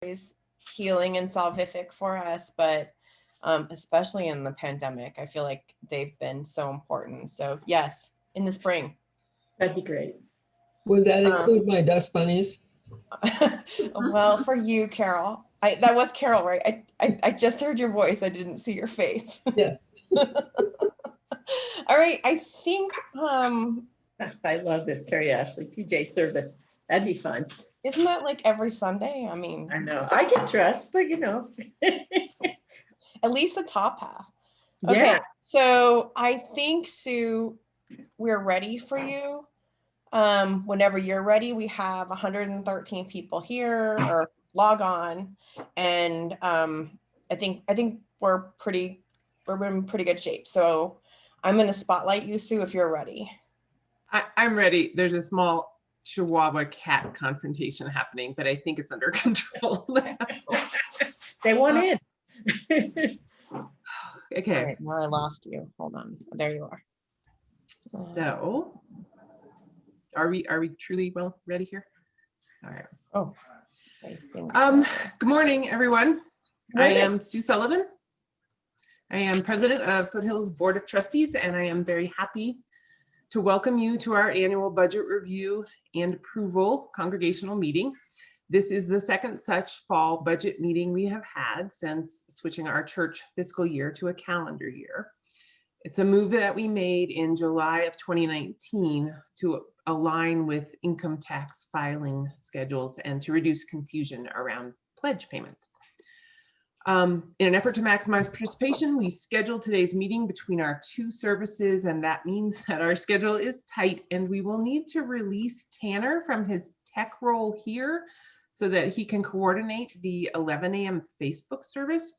always healing and salvific for us, but especially in the pandemic, I feel like they've been so important. So yes, in the spring. That'd be great. Would that include my dust bunnies? Well, for you, Carol. That was Carol, right? I just heard your voice. I didn't see your face. Yes. All right. I think I love this Terry Ashley PJ service. That'd be fun. isn't that like every Sunday? I mean, I know. I get dressed, but you know. at least the top half. Okay, Yeah. so I think, Sue, we're ready for you. Whenever you're ready, we have 113 people here or log on, and I think we're in pretty good shape. So I'm going to spotlight you, Sue, if you're ready. I'm ready. There's a small Chihuahua cat confrontation happening, but I think it's under control now. They want in. Okay. All right, well, I lost you. Hold on. There you are. So are we truly well ready here? All right. Oh, I think so. Good morning, everyone. I am Sue Sullivan. I am president of Foothills Board of Trustees, and I am very happy to welcome you to our annual budget review and approval congregational meeting. This is the second such fall budget meeting we have had since switching our church fiscal year to a calendar year. It's a move that we made in July of 2019 to align with income tax filing schedules and to reduce confusion around pledge payments. In an effort to maximize participation, we scheduled today's meeting between our two services, and that means that our schedule is tight and we will need to release Tanner from his tech role here so that he can coordinate the 11 a.m. Facebook service.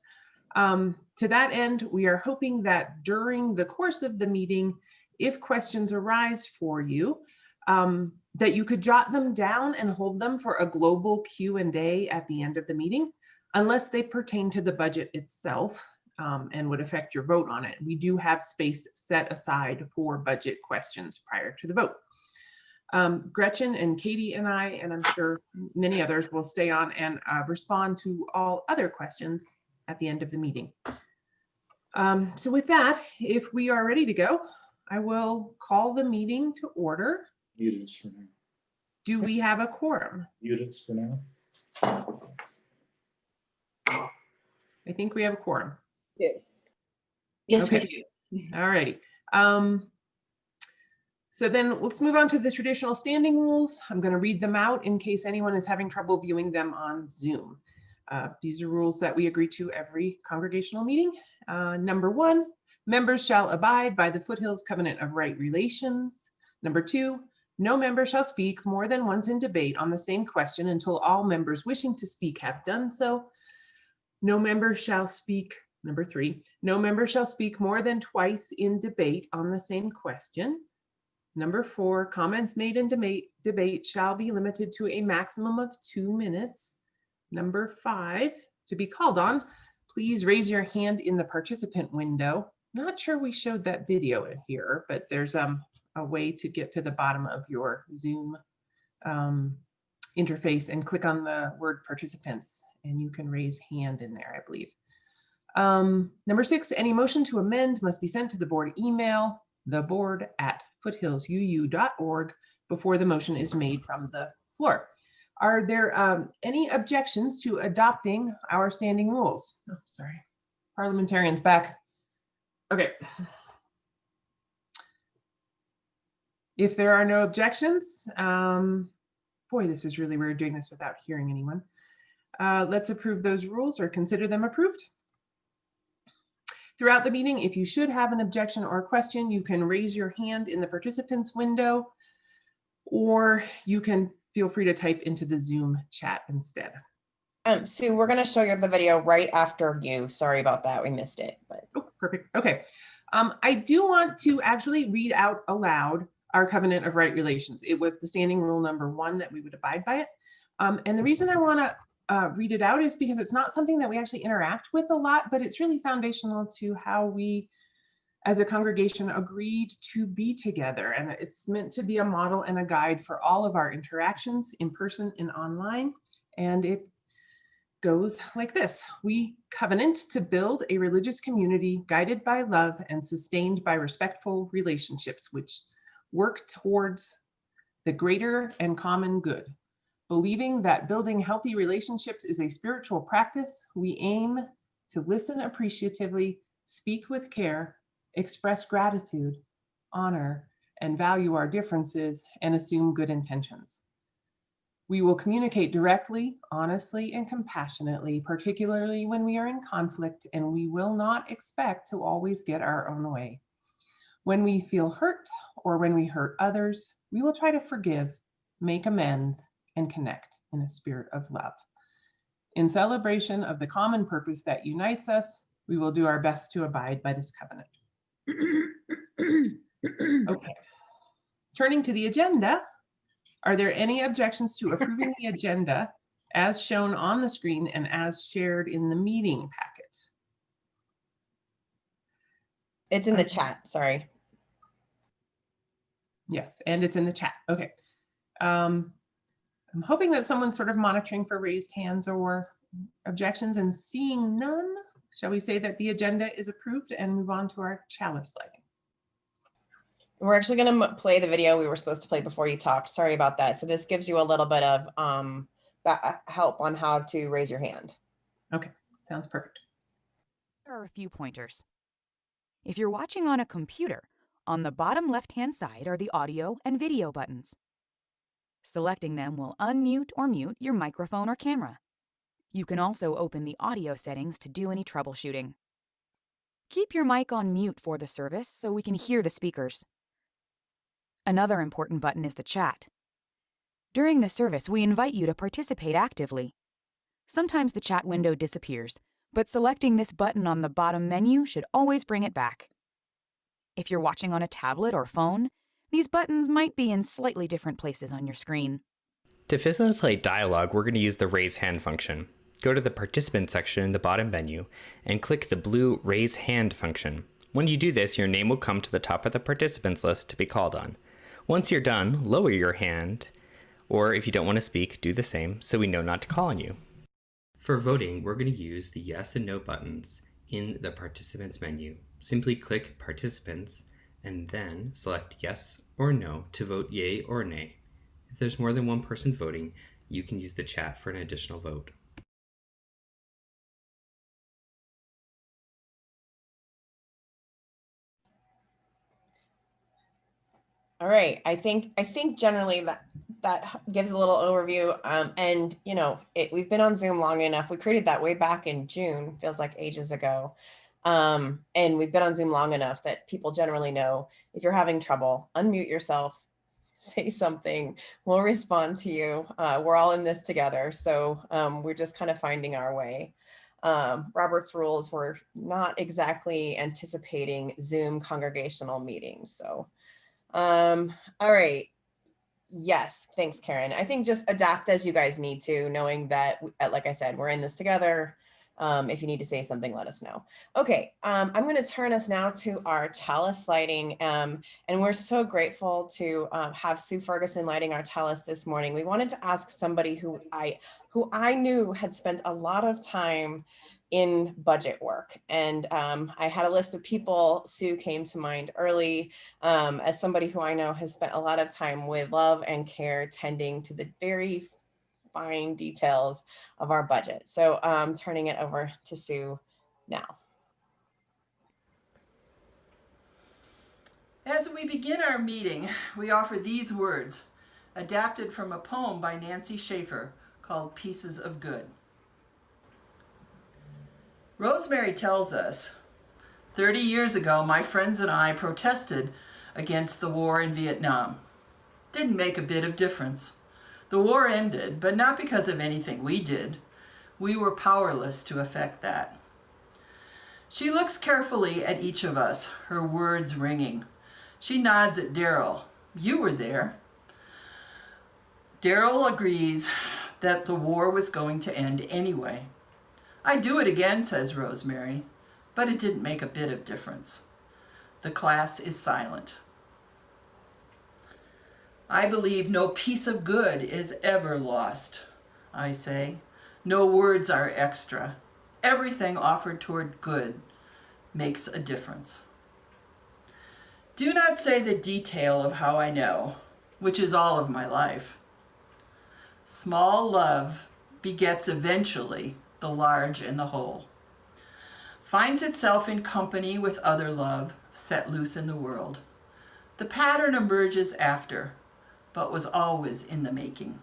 To that end, we are hoping that during the course of the meeting, if questions arise for you, that you could jot them down and hold them for a global Q&A at the end of the meeting, unless they pertain to the budget itself and would affect your vote on it. We do have space set aside for budget questions prior to the vote. Gretchen and Katie and I, and I'm sure many others, will stay on and respond to all other questions at the end of the meeting. So with that, if we are ready to go, I will call the meeting to order. Mute us for now. Do we have a quorum? Mute us for now. I think we have a quorum. Yes, Okay. we do. All righty. So then let's move on to the traditional standing rules. I'm going to read them out in case anyone is having trouble viewing them on Zoom. These are rules that we agree to every congregational meeting. Number 1, members shall abide by the Foothills Covenant of Right Relations. Number 2, no member shall speak more than once in debate on the same question until all members wishing to speak have done so. No member shall speak, number 3, no member shall speak more than twice in debate on the same question. Number 4, comments made in debate shall be limited to a maximum of 2 minutes. Number 5, to be called on, please raise your hand in the participant window. Not sure we showed that video in here, but there's a way to get to the bottom of your Zoom interface and click on the word participants, and you can raise hand in there, I believe. Number 6, any motion to amend must be sent to the board email, theboard@foothillsuu.org, before the motion is made from the floor. Are there any objections to adopting our standing rules? Oh, sorry, parliamentarians back. Okay. If there are no objections, boy, this is really weird doing this without hearing anyone. Let's approve those rules or consider them approved. Throughout the meeting, if you should have an objection or a question, you can raise your hand in the participants window, or you can feel free to type into the Zoom chat instead. Sue, we're going to show you the video right after you. Sorry about that. We missed it. But Oh, perfect. Okay. I do want to actually read out aloud our Covenant of Right Relations. It was the standing rule number 1 that we would abide by it. And the reason I want to read it out is because it's not something that we actually interact with a lot, but it's really foundational to how we as a congregation agreed to be together. And it's meant to be a model and a guide for all of our interactions in person and online. And it goes like this. We covenant to build a religious community guided by love and sustained by respectful relationships, which work towards the greater and common good. Believing that building healthy relationships is a spiritual practice, we aim to listen appreciatively, speak with care, express gratitude, honor, and value our differences, and assume good intentions. We will communicate directly, honestly, and compassionately, particularly when we are in conflict, and we will not expect to always get our own way. When we feel hurt or when we hurt others, we will try to forgive, make amends, and connect in a spirit of love. In celebration of the common purpose that unites us, we will do our best to abide by this covenant. Okay. Turning to the agenda, are there any objections to approving the agenda as shown on the screen and as shared in the meeting packet? It's in the chat, sorry. Yes, and it's in the chat. Okay. I'm hoping that someone's sort of monitoring for raised hands or objections, and seeing none, shall we say that the agenda is approved and move on to our chalice lighting? We're actually going to play the video we were supposed to play before you talked. Sorry about that. So this gives you a little bit of help on how to raise your hand. Okay, sounds perfect. There are a few pointers. If you're watching on a computer, on the bottom left-hand side are the audio and video buttons. Selecting them will unmute or mute your microphone or camera. You can also open the audio settings to do any troubleshooting. Keep your mic on mute for the service so we can hear the speakers. Another important button is the chat. During the service, we invite you to participate actively. Sometimes the chat window disappears, but selecting this button on the bottom menu should always bring it back. If you're watching on a tablet or phone, these buttons might be in slightly different places on your screen. To facilitate dialogue, we're going to use the raise hand function. Go to the participant section in the bottom menu and click the blue raise hand function. When you do this, your name will come to the top of the participants list to be called on. Once you're done, lower your hand, or if you don't want to speak, do the same so we know not to call on you. For voting, we're going to use the yes and no buttons in the participants menu. Simply click participants and then select yes or no to vote yay or nay. If there's more than one person voting, you can use the chat for an additional vote. All right, I think generally that gives a little overview. And you know, we've been on Zoom long enough. We created that way back in June, feels like ages ago. And we've been on Zoom long enough that people generally know if you're having trouble, unmute yourself, say something, we'll respond to you. We're all in this together. So we're just kind of finding our way. Robert's rules were not exactly anticipating Zoom congregational meetings. So, all right. Yes, thanks, Karen. I think just adapt as you guys need to, knowing that, like I said, we're in this together. If you need to say something, let us know. Okay, I'm going to turn us now to our chalice lighting. And we're so grateful to have Sue Ferguson lighting our chalice this morning. We wanted to ask somebody who I knew had spent a lot of time in budget work. And I had a list of people. Sue came to mind early as somebody who I know has spent a lot of time with love and care tending to the very fine details of our budget. So I'm turning it over to Sue now. As we begin our meeting, we offer these words, adapted from a poem by Nancy Schaefer called Pieces of Good. Rosemary tells us, 30 years ago, my friends and I protested against the war in Vietnam. Didn't make a bit of difference. The war ended, but not because of anything we did. We were powerless to affect that. She looks carefully at each of us, her words ringing. She nods at Daryl. You were there. Daryl agrees that the war was going to end anyway. I'd do it again, says Rosemary, but it didn't make a bit of difference. The class is silent. I believe no piece of good is ever lost, I say. No words are extra. Everything offered toward good makes a difference. Do not say the detail of how I know, which is all of my life. Small love begets eventually the large and the whole. Finds itself in company with other love set loose in the world. The pattern emerges after, but was always in the making.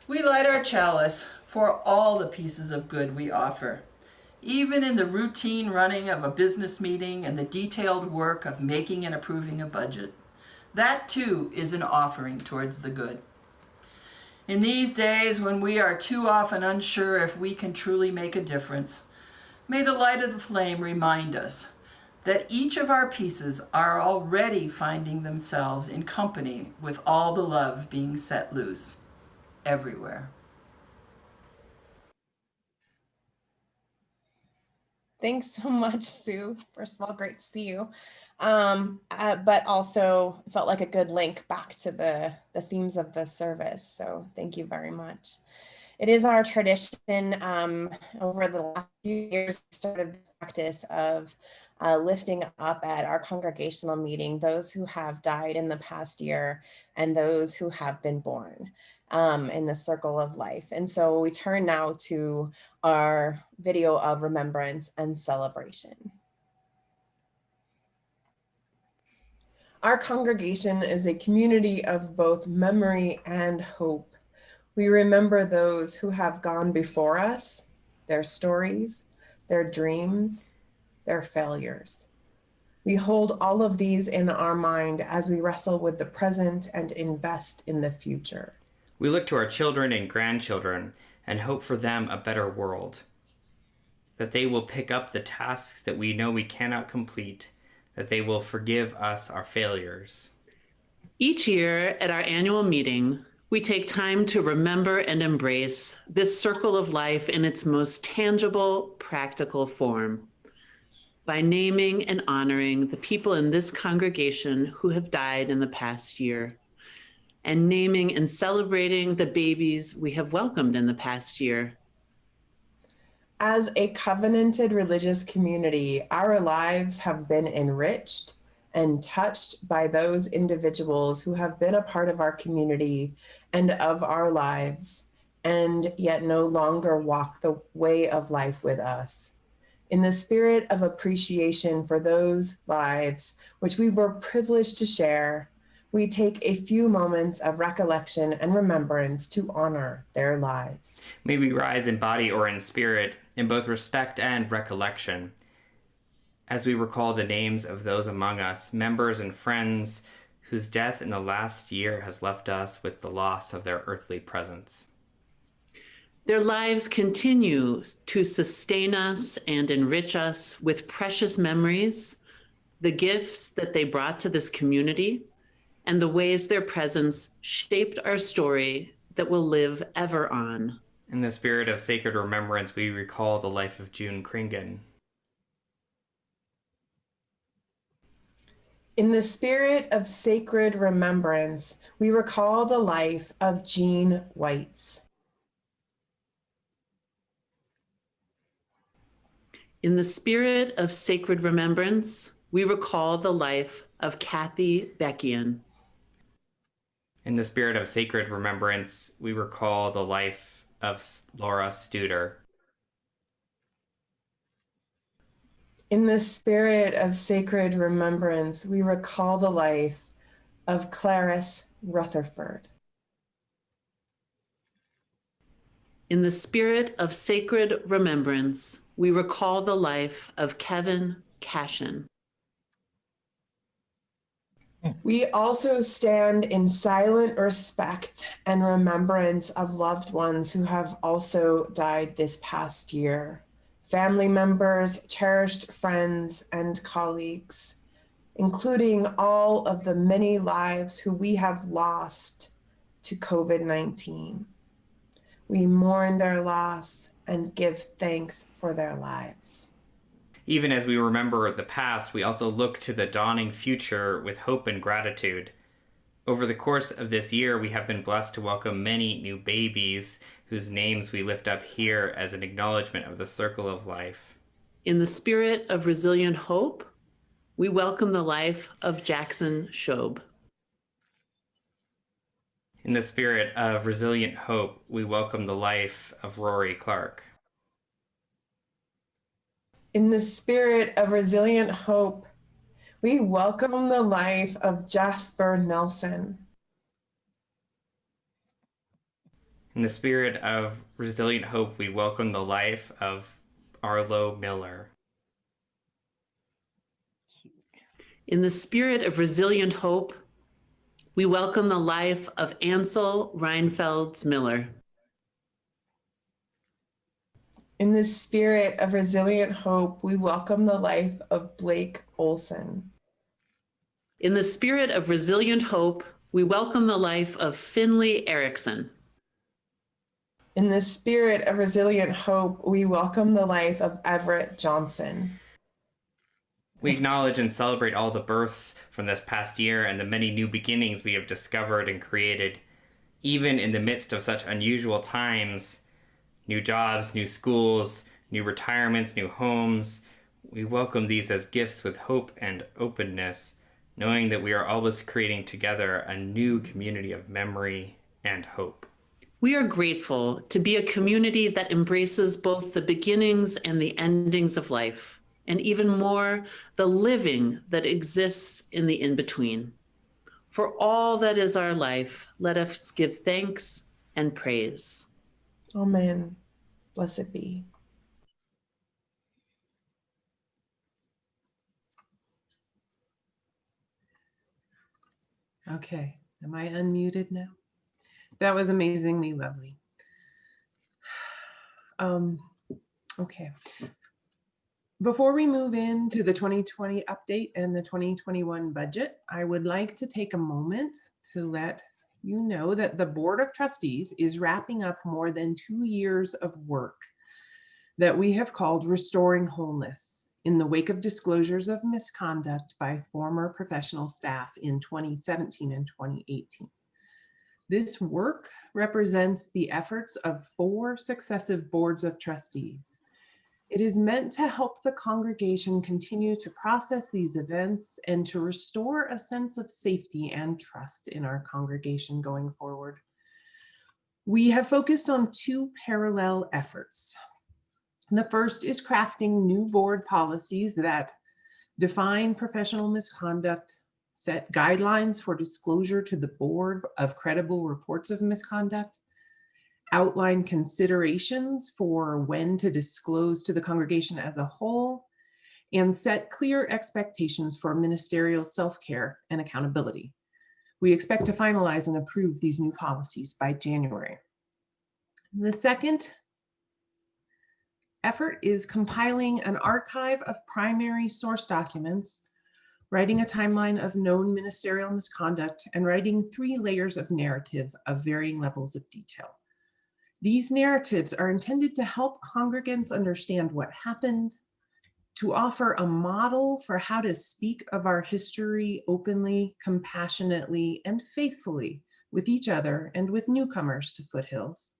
We light our chalice for all the pieces of good we offer, even in the routine running of a business meeting and the detailed work of making and approving a budget. That too is an offering towards the good. In these days when we are too often unsure if we can truly make a difference, may the light of the flame remind us that each of our pieces are already finding themselves in company with all the love being set loose everywhere. Thanks so much, Sue. First of all, great to see you. But also felt like a good link back to the themes of the service. So thank you very much. It is our tradition over the last few years, we started the practice of lifting up at our congregational meeting those who have died in the past year and those who have been born in the circle of life. And so we turn now to our video of remembrance and celebration. Our congregation is a community of both memory and hope. We remember those who have gone before us, their stories, their dreams, their failures. We hold all of these in our mind as we wrestle with the present and invest in the future. We look to our children and grandchildren and hope for them a better world, that they will pick up the tasks that we know we cannot complete, that they will forgive us our failures. Each year at our annual meeting, we take time to remember and embrace this circle of life in its most tangible, practical form by naming and honoring the people in this congregation who have died in the past year, and naming and celebrating the babies we have welcomed in the past year. As a covenanted religious community, our lives have been enriched and touched by those individuals who have been a part of our community and of our lives, and yet no longer walk the way of life with us. In the spirit of appreciation for those lives, which we were privileged to share, we take a few moments of recollection and remembrance to honor their lives. May we rise in body or in spirit, in both respect and recollection, as we recall the names of those among us, members and friends, whose death in the last year has left us with the loss of their earthly presence. Their lives continue to sustain us and enrich us with precious memories, the gifts that they brought to this community, and the ways their presence shaped our story that will live ever on. In the spirit of sacred remembrance, we recall the life of June Kringen. In the spirit of sacred remembrance, we recall the life of Jean Whites. In the spirit of sacred remembrance, we recall the life of Kathy Beckian. In the spirit of sacred remembrance, we recall the life of Laura Studer. In the spirit of sacred remembrance, we recall the life of Clarice Rutherford. In the spirit of sacred remembrance, we recall the life of Kevin Cashin. We also stand in silent respect and remembrance of loved ones who have also died this past year. Family members, cherished friends, and colleagues, including all of the many lives who we have lost to COVID-19. We mourn their loss and give thanks for their lives. Even as we remember the past, we also look to the dawning future with hope and gratitude. Over the course of this year, we have been blessed to welcome many new babies whose names we lift up here as an acknowledgement of the circle of life. In the spirit of resilient hope, we welcome the life of Jackson Shobe. In the spirit of resilient hope, we welcome the life of Rory Clark. In the spirit of resilient hope, we welcome the life of Jasper Nelson. In the spirit of resilient hope, we welcome the life of Arlo Miller. In the spirit of resilient hope, we welcome the life of Ansel Reinfelds Miller. In the spirit of resilient hope, we welcome the life of Blake Olson. In the spirit of resilient hope, we welcome the life of Finley Erickson. In the spirit of resilient hope, we welcome the life of Everett Johnson. We acknowledge and celebrate all the births from this past year and the many new beginnings we have discovered and created. Even in the midst of such unusual times, new jobs, new schools, new retirements, new homes, we welcome these as gifts with hope and openness, knowing that we are always creating together a new community of memory and hope. We are grateful to be a community that embraces both the beginnings and the endings of life, and even more, the living that exists in the in-between. For all that is our life, let us give thanks and praise. Amen. Blessed be. Okay, am I unmuted now? That was amazingly lovely. Okay. Before we move into the 2020 update and the 2021 budget, I would like to take a moment to let you know that the Board of Trustees is wrapping up more than 2 years of work that we have called Restoring Wholeness in the wake of disclosures of misconduct by former professional staff in 2017 and 2018. This work represents the efforts of 4 successive boards of trustees. It is meant to help the congregation continue to process these events and to restore a sense of safety and trust in our congregation going forward. We have focused on 2 parallel efforts. The first is crafting new board policies that define professional misconduct, set guidelines for disclosure to the board of credible reports of misconduct, outline considerations for when to disclose to the congregation as a whole, and set clear expectations for ministerial self-care and accountability. We expect to finalize and approve these new policies by January. The second effort is compiling an archive of primary source documents, writing a timeline of known ministerial misconduct, and writing 3 layers of narrative of varying levels of detail. These narratives are intended to help congregants understand what happened, to offer a model for how to speak of our history openly, compassionately, and faithfully with each other and with newcomers to Foothills,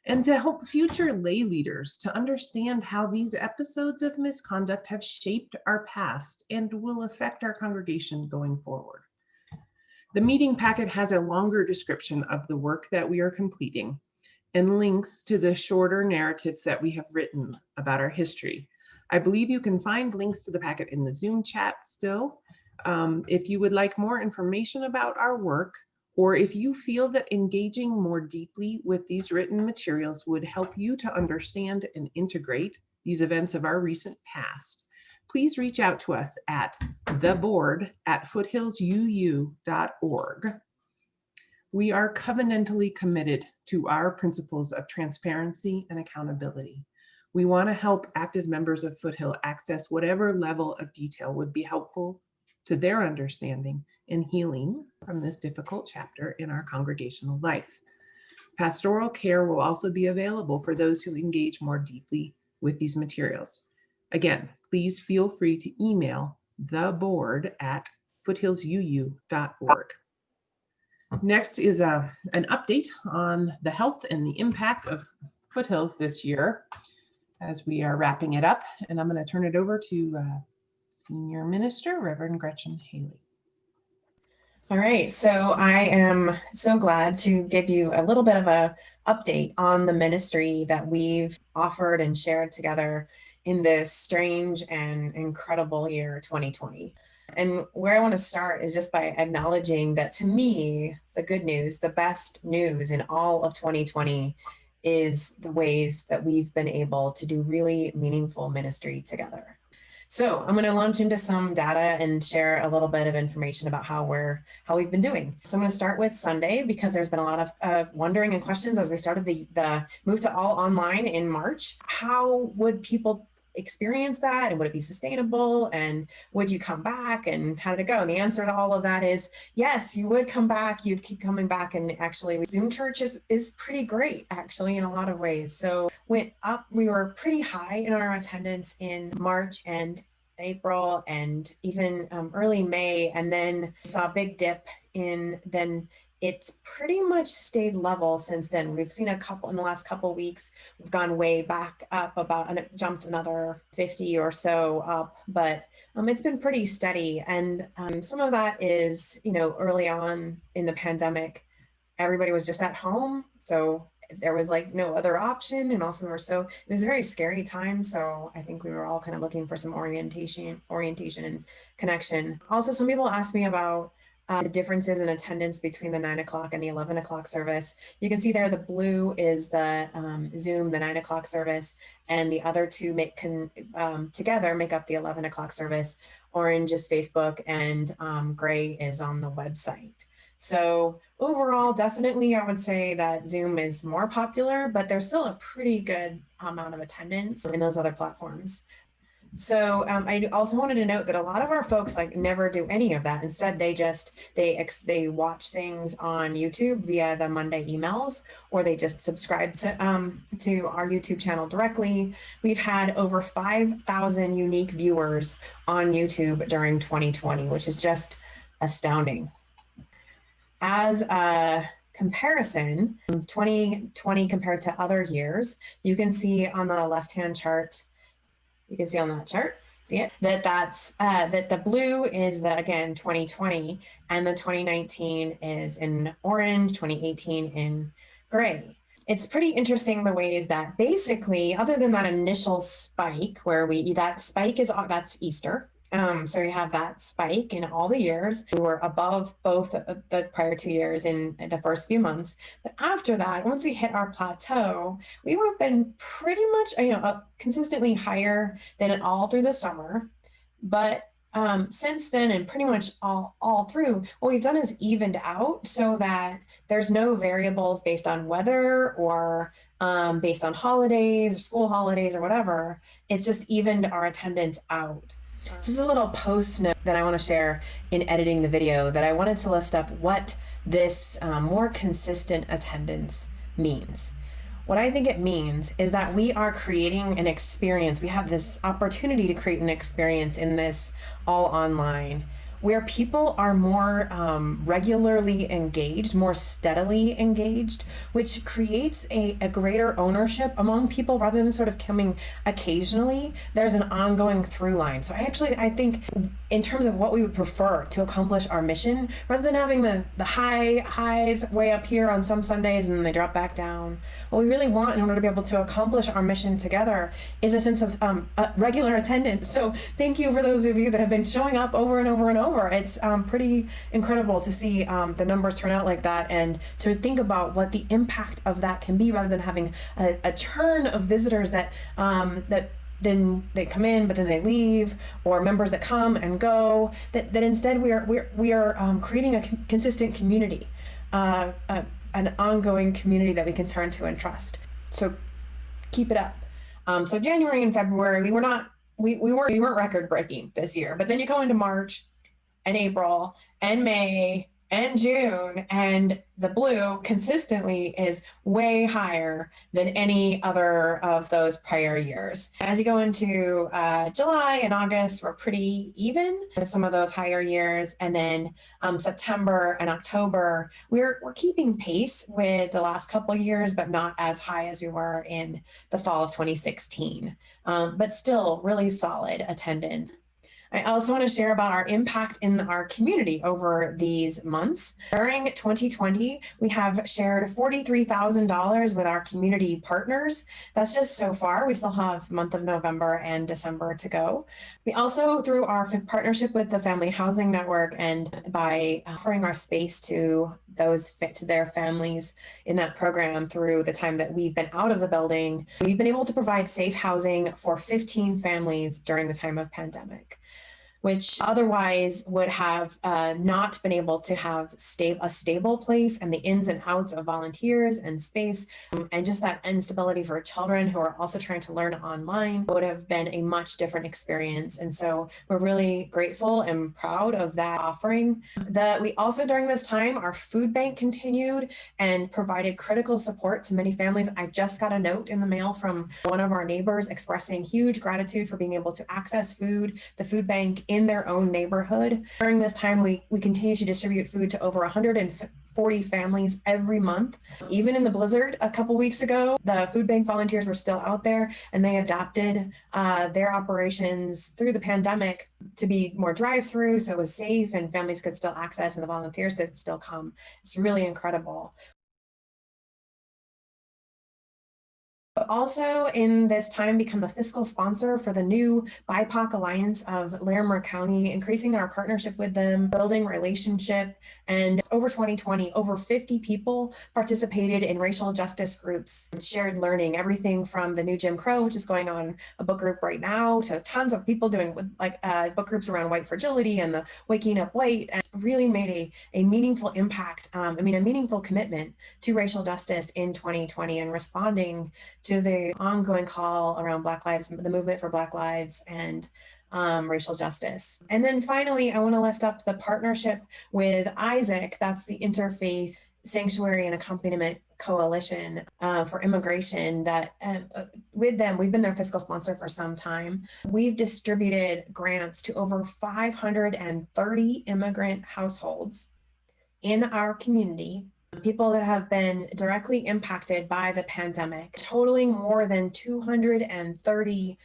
and to help future lay leaders to understand how these episodes of misconduct have shaped our past and will affect our congregation going forward. The meeting packet has a longer description of the work that we are completing and links to the shorter narratives that we have written about our history. I believe you can find links to the packet in the Zoom chat still. If you would like more information about our work, or if you feel that engaging more deeply with these written materials would help you to understand and integrate these events of our recent past, please reach out to us at theboard@foothillsuu.org. We are covenantally committed to our principles of transparency and accountability. We want to help active members of Foothill access whatever level of detail would be helpful to their understanding and healing from this difficult chapter in our congregational life. Pastoral care will also be available for those who engage more deeply with these materials. Again, please feel free to email the board at foothillsuu.org. Next is an update on the health and the impact of Foothills this year as we are wrapping it up. And I'm going to turn it over to Senior Minister, Reverend Gretchen Haley. All right, so I am so glad to give you a little bit of a update on the ministry that we've offered and shared together in this strange and incredible year 2020. And where I want to start is just by acknowledging that, to me, the good news, the best news in all of 2020 is the ways that we've been able to do really meaningful ministry together. So I'm going to launch into some data and share a little bit of information about how we've been doing. So I'm going to start with Sunday, because there's been a lot of wondering and questions as we started the move to all online in March. How would people experience that, and would it be sustainable, and would you come back, and how did it go? And the answer to all of that is yes, you would come back. You'd keep coming back, and actually Zoom church is pretty great actually in a lot of ways. So went up, we were pretty high in our attendance in March and April and even early May, and then saw a big dip then it's pretty much stayed level since then. We've seen a couple in the last couple of weeks. We've gone way back up and it jumped another 50 or so up, but it's been pretty steady. And some of that is, early on in the pandemic, everybody was just at home. So there was like no other option. And also it was a very scary time. So I think we were all kind of looking for some orientation and connection. Also, some people asked me about the differences in attendance between the 9 o'clock and the 11 o'clock service. You can see there the blue is the Zoom, the 9 o'clock service, and the other two together make up the 11 o'clock service. Orange is Facebook, and gray is on the website. So overall, definitely I would say that Zoom is more popular, but there's still a pretty good amount of attendance in those other platforms. So I also wanted to note that a lot of our folks never do any of that. Instead, they watch things on YouTube via the Monday emails, or they just subscribe to our YouTube channel directly. We've had over 5,000 unique viewers on YouTube during 2020, which is just astounding. As a comparison, 2020 compared to other years, you can see on the left-hand chart. You can see on that chart, see it? That the blue is again 2020, and the 2019 is in orange, 2018 in gray. It's pretty interesting the ways that basically, other than that initial spike that's Easter. So we have that spike in all the years. We were above both the prior 2 years in the first few months. But after that, once we hit our plateau, we have been pretty much, consistently higher than it all through the summer. But since then, and pretty much all through, what we've done is evened out so that there's no variables based on weather or based on holidays, school holidays, or whatever. It's just evened our attendance out. This is a little post note that I want to share in editing the video, that I wanted to lift up what this more consistent attendance means. What I think it means is that we are creating an experience. We have this opportunity to create an experience in this all online, where people are more regularly engaged, more steadily engaged, which creates a greater ownership among people rather than sort of coming occasionally. There's an ongoing through line. So I think in terms of what we would prefer to accomplish our mission, rather than having the highs way up here on some Sundays and then they drop back down, what we really want in order to be able to accomplish our mission together is a sense of regular attendance. So thank you for those of you that have been showing up over and over and over. It's pretty incredible to see the numbers turn out like that, and to think about what the impact of that can be, rather than having a churn of visitors that then they come in but then they leave, or members that come and go. That instead we are creating a consistent community, an ongoing community that we can turn to and trust. So keep it up. So January and February we weren't record breaking this year, but then you go into March and April and May and June, and the blue consistently is way higher than any other of those prior years. As you go into July and August, we're pretty even with some of those higher years, and then September and October, we're keeping pace with the last couple of years, but not as high as we were in the fall of 2016, but still really solid attendance. I also want to share about our impact in our community over these months. During 2020, we have shared $43,000 with our community partners. That's just so far. We still have the month of November and December to go. We also, through our partnership with the Family Housing Network and by offering our space to those fit to their families in that program through the time that we've been out of the building, we've been able to provide safe housing for 15 families during the time of pandemic, which otherwise would have not been able to have a stable place, and the ins and outs of volunteers and space, and just that instability for children who are also trying to learn online would have been a much different experience. And so we're really grateful and proud of that offering. We also, during this time, our food bank continued and provided critical support to many families. I just got a note in the mail from one of our neighbors expressing huge gratitude for being able to access food, the food bank in their own neighborhood. During this time, we continue to distribute food to over 140 families every month. Even in the blizzard a couple weeks ago, the food bank volunteers were still out there, and they adapted their operations through the pandemic to be more drive-through, so it was safe and families could still access and the volunteers could still come. It's really incredible. Also in this time, become the fiscal sponsor for the new BIPOC Alliance of Larimer County, increasing our partnership with them, building relationship. And over 2020, over 50 people participated in racial justice groups, shared learning, everything from the new Jim Crow, which is going on a book group right now, to tons of people doing book groups around white fragility and the Waking Up White, and really made a meaningful impact, a meaningful commitment to racial justice in 2020 and responding to the ongoing call around Black Lives, the movement for Black Lives and racial justice. And then finally, I want to lift up the partnership with Isaac, that's the Interfaith Sanctuary and Accompaniment Coalition for Immigration, that with them, we've been their fiscal sponsor for some time. We've distributed grants to over 530 immigrant households in our community, people that have been directly impacted by the pandemic, totaling more than $230,000.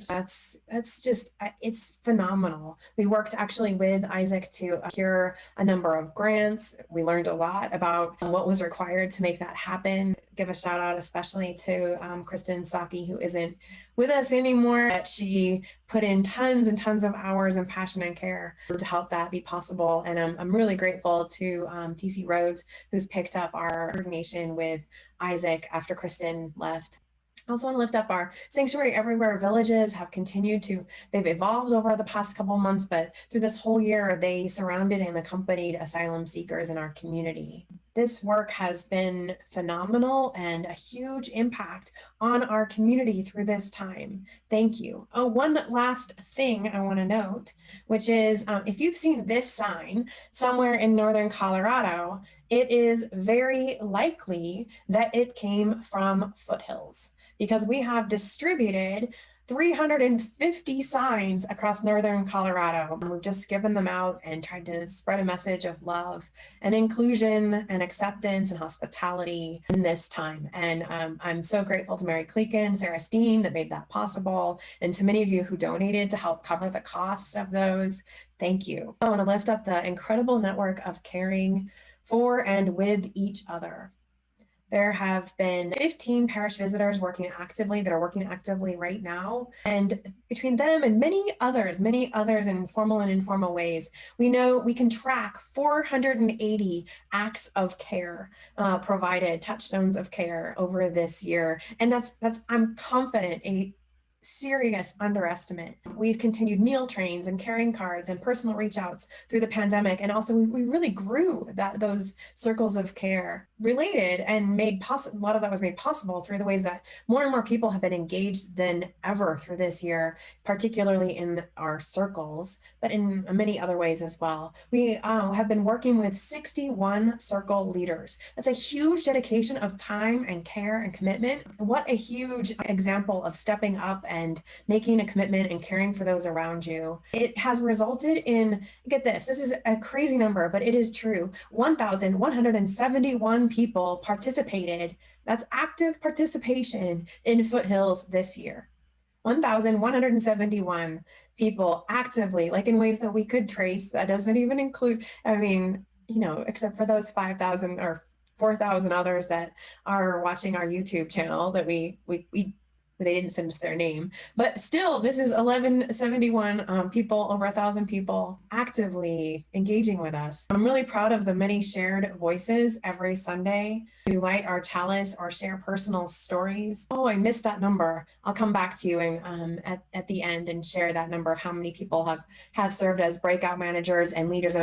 That's just, it's phenomenal. We worked actually with Isaac to secure a number of grants. We learned a lot about what was required to make that happen. Give a shout out especially to Kristen Saki, who isn't with us anymore. She put in tons and tons of hours and passion and care to help that be possible. And I'm really grateful to TC Rhodes, who's picked up our coordination with Isaac after Kristen left. I also want to lift up our Sanctuary Everywhere villages. They've evolved over the past couple of months, but through this whole year, they surrounded and accompanied asylum seekers in our community. This work has been phenomenal and a huge impact on our community through this time. Thank you. Oh, one last thing I want to note, which is if you've seen this sign somewhere in northern Colorado, it is very likely that it came from Foothills, because we have distributed 350 signs across northern Colorado. And we've just given them out and tried to spread a message of love and inclusion and acceptance and hospitality in this time. And I'm so grateful to Mary Cleakin, Sarah Steen that made that possible, and to many of you who donated to help cover the costs of those. Thank you. I want to lift up the incredible network of caring for and with each other. There have been 15 parish visitors working actively right now. And between them and many others in formal and informal ways, we know we can track 480 acts of care provided, touchstones of care over this year. And that's I'm confident, a serious underestimate. We've continued meal trains and caring cards and personal reach outs through the pandemic. And also we really grew those circles of care related and made possible, a lot of that was made possible through the ways that more and more people have been engaged than ever through this year, particularly in our circles, but in many other ways as well. We have been working with 61 circle leaders. That's a huge dedication of time and care and commitment. What a huge example of stepping up and making a commitment and caring for those around you. It has resulted in, get this is a crazy number, but it is true, 1,171 people participated. That's active participation in Foothills this year. 1,171 people actively, like in ways that we could trace. That doesn't even include, I mean, you know, except for those 5,000 or 4,000 others that are watching our YouTube channel that we they didn't send us their name, but still, this is 1,171 people, over 1,000 people actively engaging with us. I'm really proud of the many shared voices every Sunday who light our chalice or share personal stories. Oh, I missed that number. I'll come back to you and at the end and share that number of how many people have served as breakout managers and leaders.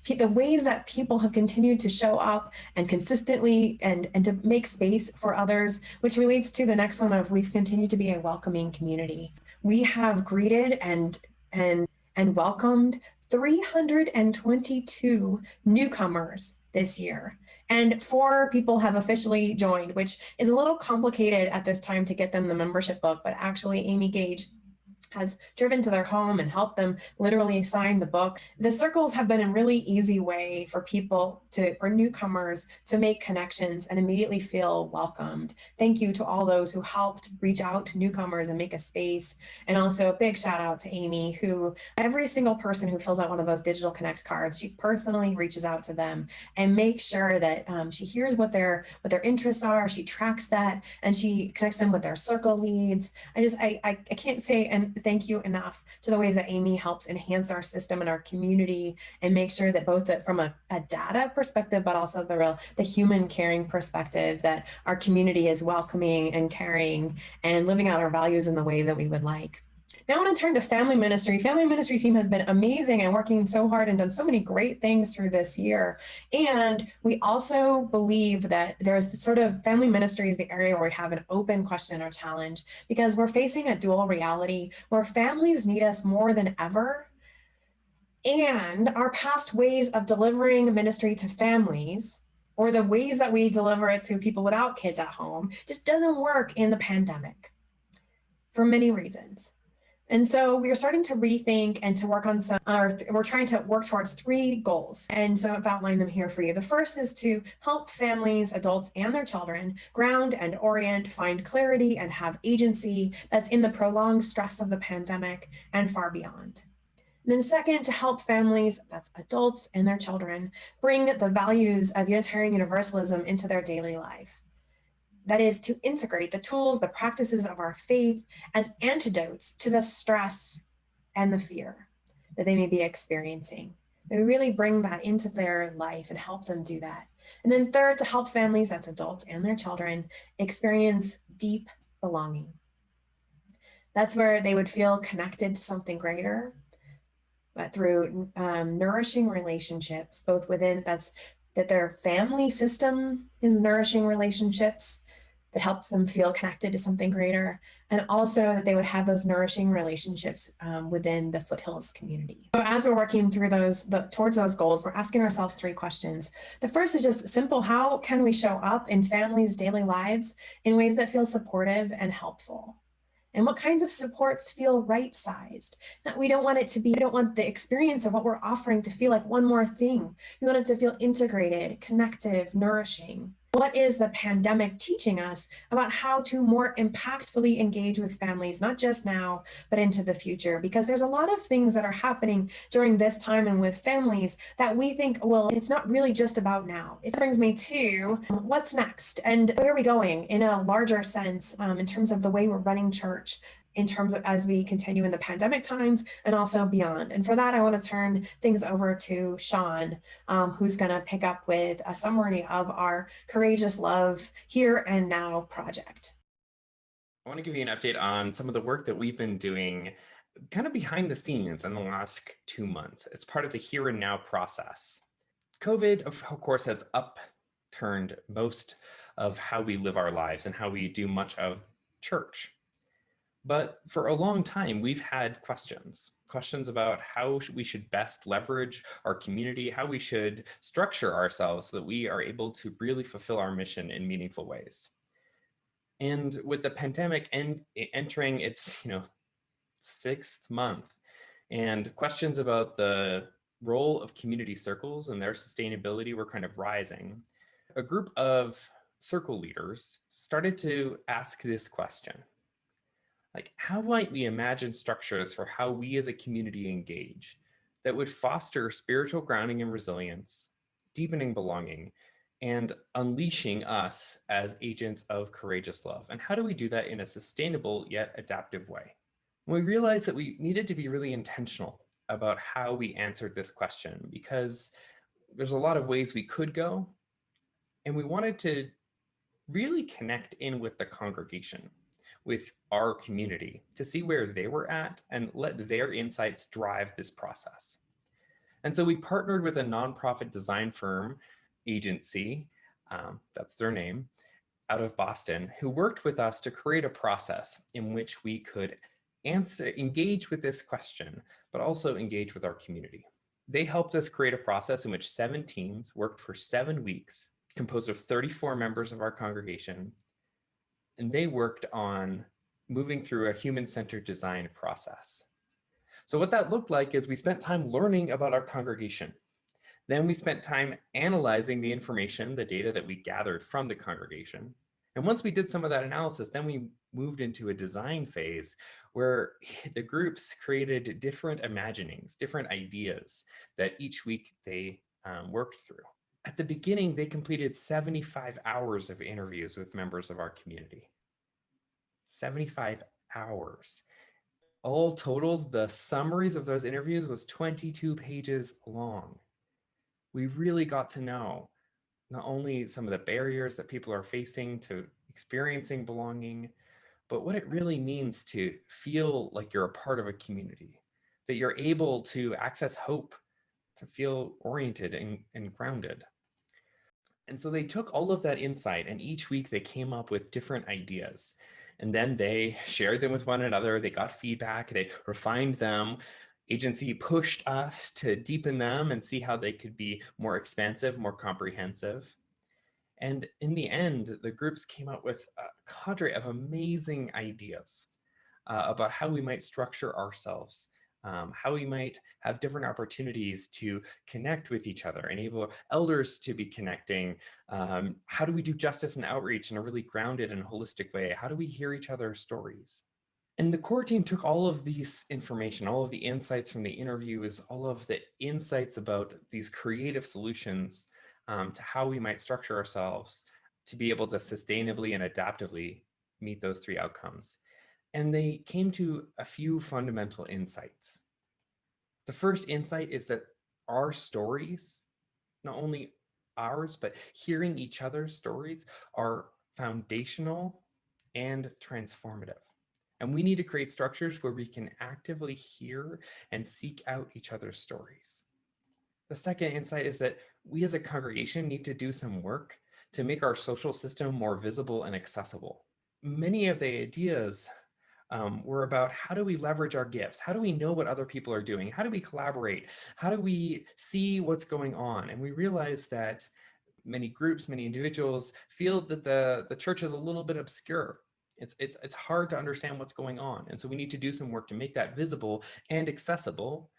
The ways that people have continued to show up and consistently and to make space for others, which relates to the next one of we've continued to be a welcoming community. We have greeted and welcomed 322 newcomers this year. And 4 people have officially joined, which is a little complicated at this time to get them the membership book, but actually Amy Gage has driven to their home and helped them literally sign the book. The circles have been a really easy way for people for newcomers to make connections and immediately feel welcomed. Thank you to all those who helped reach out to newcomers and make a space. And also a big shout out to Amy, who every single person who fills out one of those digital connect cards, she personally reaches out to them and makes sure that she hears what their interests are. She tracks that and she connects them with their circle leads. I can't say and thank you enough to the ways that Amy helps enhance our system and our community and make sure that both from a data perspective, but also the human caring perspective, that our community is welcoming and caring and living out our values in the way that we would like. Now I want to turn to family ministry. Family ministry team has been amazing and working so hard and done so many great things through this year. And we also believe that there's sort of family ministry is the area where we have an open question or challenge, because we're facing a dual reality where families need us more than ever. And our past ways of delivering ministry to families, or the ways that we deliver it to people without kids at home, just doesn't work in the pandemic for many reasons. And so we are starting to rethink and to work on we're trying to work towards 3 goals. And so I've outlined them here for you. The first is to help families, adults, and their children ground and orient, find clarity, and have agency that's in the prolonged stress of the pandemic and far beyond. And then second, to help families, that's adults and their children, bring the values of Unitarian Universalism into their daily life. That is to integrate the tools, the practices of our faith as antidotes to the stress and the fear that they may be experiencing. They really bring that into their life and help them do that. And then third, to help families, that's adults and their children, experience deep belonging. That's where they would feel connected to something greater, but through nourishing relationships, both within that their family system is nourishing relationships that helps them feel connected to something greater, and also that they would have those nourishing relationships within the Foothills community. So as we're working through towards those goals, we're asking ourselves 3 questions. The first is just simple: how can we show up in families' daily lives in ways that feel supportive and helpful? And what kinds of supports feel right-sized? We don't want the experience of what we're offering to feel like one more thing. We want it to feel integrated, connective, nourishing. What is the pandemic teaching us about how to more impactfully engage with families, not just now, but into the future? Because there's a lot of things that are happening during this time and with families that we think, well, it's not really just about now. It brings me to what's next and where are we going in a larger sense in terms of the way we're running church in terms of as we continue in the pandemic times and also beyond. And for that, I want to turn things over to Sean, who's going to pick up with a summary of our Courageous Love Here and Now project. I want to give you an update on some of the work that we've been doing kind of behind the scenes in the last 2 months. It's part of the Here and Now process. COVID, of course, has upturned most of how we live our lives and how we do much of church. But for a long time, we've had questions about how we should best leverage our community, how we should structure ourselves so that we are able to really fulfill our mission in meaningful ways. And with the pandemic entering its 6th month, and questions about the role of community circles and their sustainability were kind of rising, a group of circle leaders started to ask this question. Like, how might we imagine structures for how we as a community engage that would foster spiritual grounding and resilience, deepening belonging, and unleashing us as agents of courageous love? And how do we do that in a sustainable yet adaptive way? We realized that we needed to be really intentional about how we answered this question, because there's a lot of ways we could go, and we wanted to really connect in with the congregation, with our community, to see where they were at and let their insights drive this process. And so we partnered with a nonprofit design firm agency, that's their name, out of Boston, who worked with us to create a process in which we could engage with this question, but also engage with our community. They helped us create a process in which 7 teams worked for 7 weeks, composed of 34 members of our congregation, and they worked on moving through a human-centered design process. So what that looked like is we spent time learning about our congregation. Then we spent time analyzing the information, the data that we gathered from the congregation. And once we did some of that analysis, then we moved into a design phase where the groups created different imaginings, different ideas that each week they worked through. At the beginning, they completed 75 hours of interviews with members of our community. 75 hours. All totaled, the summaries of those interviews was 22 pages long. We really got to know not only some of the barriers that people are facing to experiencing belonging, but what it really means to feel like you're a part of a community, that you're able to access hope, to feel oriented and grounded. And so they took all of that insight, and each week they came up with different ideas. And then they shared them with one another. They got feedback, they refined them. Agency pushed us to deepen them and see how they could be more expansive, more comprehensive. And in the end, the groups came up with a cadre of amazing ideas about how we might structure ourselves, how we might have different opportunities to connect with each other, enable elders to be connecting. How do we do justice and outreach in a really grounded and holistic way? How do we hear each other's stories? And the core team took all of these information, all of the insights from the interviews, all of the insights about these creative solutions to how we might structure ourselves to be able to sustainably and adaptively meet those 3 outcomes. And they came to a few fundamental insights. The first insight is that our stories, not only ours, but hearing each other's stories, are foundational and transformative. And we need to create structures where we can actively hear and seek out each other's stories. The second insight is that we as a congregation need to do some work to make our social system more visible and accessible. Many of the ideas were about how do we leverage our gifts? How do we know what other people are doing? How do we collaborate? How do we see what's going on? And we realized that many groups, many individuals feel that the church is a little bit obscure. It's hard to understand what's going on. And so we need to do some work to make that visible and accessible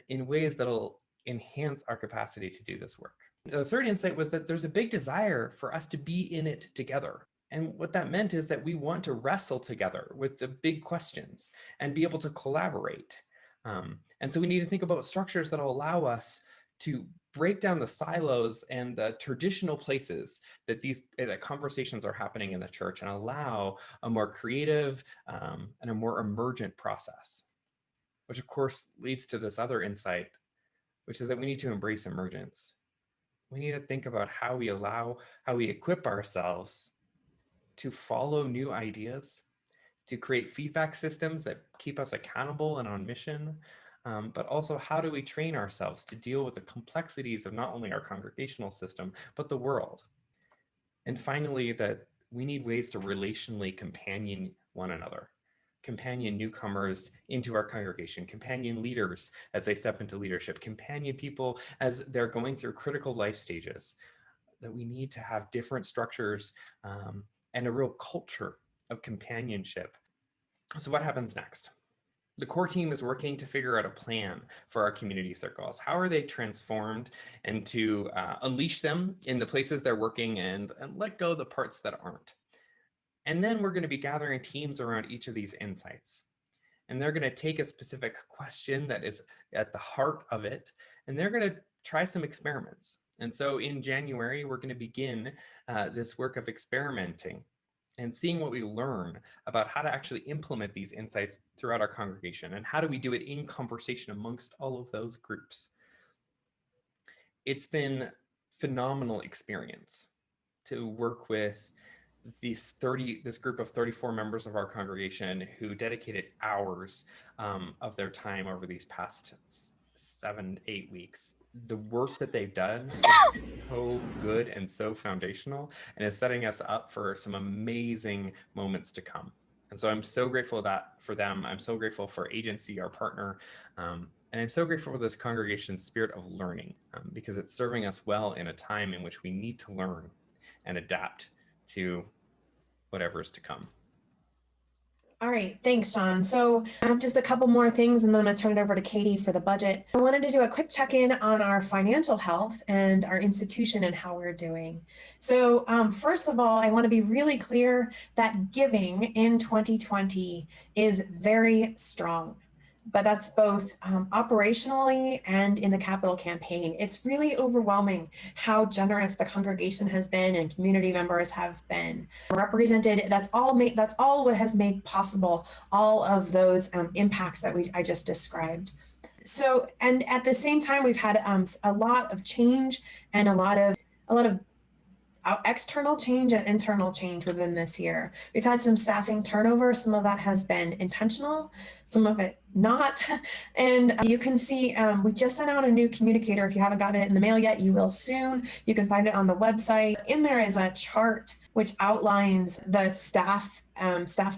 in ways that'll enhance our capacity to do this work. The third insight was that there's a big desire for us to be in it together. And what that meant is that we want to wrestle together with the big questions and be able to collaborate. And so we need to think about structures that will allow us to break down the silos and the traditional places that that conversations are happening in the church and allow a more creative and a more emergent process, which of course leads to this other insight, which is that we need to embrace emergence. We need to think about how we equip ourselves to follow new ideas, to create feedback systems that keep us accountable and on mission, but also how do we train ourselves to deal with the complexities of not only our congregational system, but the world. And finally, that we need ways to relationally companion one another, companion newcomers into our congregation, companion leaders as they step into leadership, companion people as they're going through critical life stages, that we need to have different structures and a real culture of companionship. So what happens next? The core team is working to figure out a plan for our community circles. How are they transformed, and to unleash them in the places they're working and let go the parts that aren't. And then we're going to be gathering teams around each of these insights. And they're going to take a specific question that is at the heart of it, and they're going to try some experiments. And so in January, we're going to begin this work of experimenting and seeing what we learn about how to actually implement these insights throughout our congregation, and how do we do it in conversation amongst all of those groups. It's been phenomenal experience to work with this group of 34 members of our congregation who dedicated hours of their time over these past 7-8 weeks. The work that they've done is so good and so foundational, and is setting us up for some amazing moments to come. And so I'm so grateful for them. I'm so grateful for Agency, our partner, and I'm so grateful for this congregation's spirit of learning, because it's serving us well in a time in which we need to learn and adapt to whatever is to come. All right, thanks, Sean. So I have just a couple more things, and then I'm going to turn it over to Katie for the budget. I wanted to do a quick check-in on our financial health and our institution and how we're doing. So first of all, I want to be really clear that giving in 2020 is very strong. But that's both operationally and in the capital campaign. It's really overwhelming how generous the congregation has been and community members have been represented. That's all what has made possible all of those impacts that I just described. So, and at the same time, we've had a lot of change and a lot of external change and internal change within this year. We've had some staffing turnover. Some of that has been intentional, some of it not. And you can see we just sent out a new communicator. If you haven't gotten it in the mail yet, you will soon. You can find it on the website. In there is a chart which outlines the staff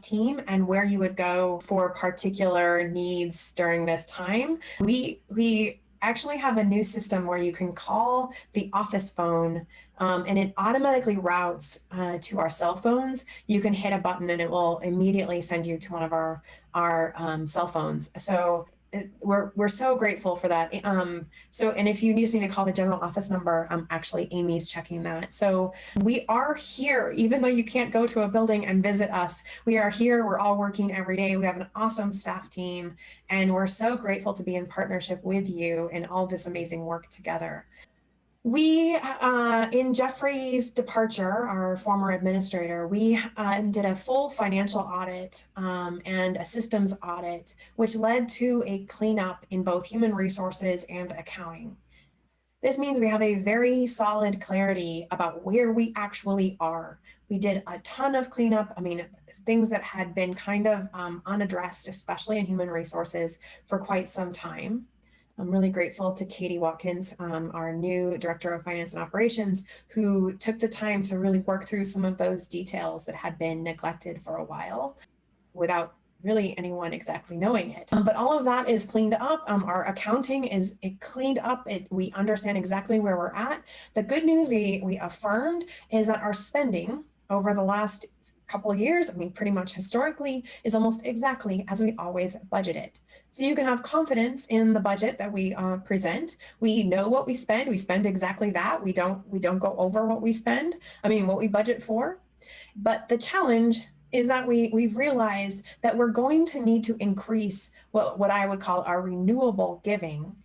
team and where you would go for particular needs during this time. We actually have a new system where you can call the office phone and it automatically routes to our cell phones. You can hit a button and it will immediately send you to one of our cell phones. So we're so grateful for that. And if you just need to call the general office number, actually Amy's checking that. So we are here, even though you can't go to a building and visit us. We are here. We're all working every day. We have an awesome staff team, and we're so grateful to be in partnership with you in all this amazing work together. We, in Jeffrey's departure, our former administrator, we did a full financial audit and a systems audit, which led to a cleanup in both human resources and accounting. This means we have a very solid clarity about where we actually are. We did a ton of cleanup. I mean, things that had been kind of unaddressed, especially in human resources, for quite some time. I'm really grateful to Katie Watkins, our new Director of Finance and Operations, who took the time to really work through some of those details that had been neglected for a while without really anyone exactly knowing it. But all of that is cleaned up. Our accounting is cleaned up. We understand exactly where we're at. The good news we affirmed is that our spending over the last couple of years, I mean, pretty much historically, is almost exactly as we always budgeted. So you can have confidence in the budget that we present. We know what we spend exactly that. We don't go over what we spend. I mean, what we budget for. But the challenge is that we've realized that we're going to need to increase what I would call our renewable giving.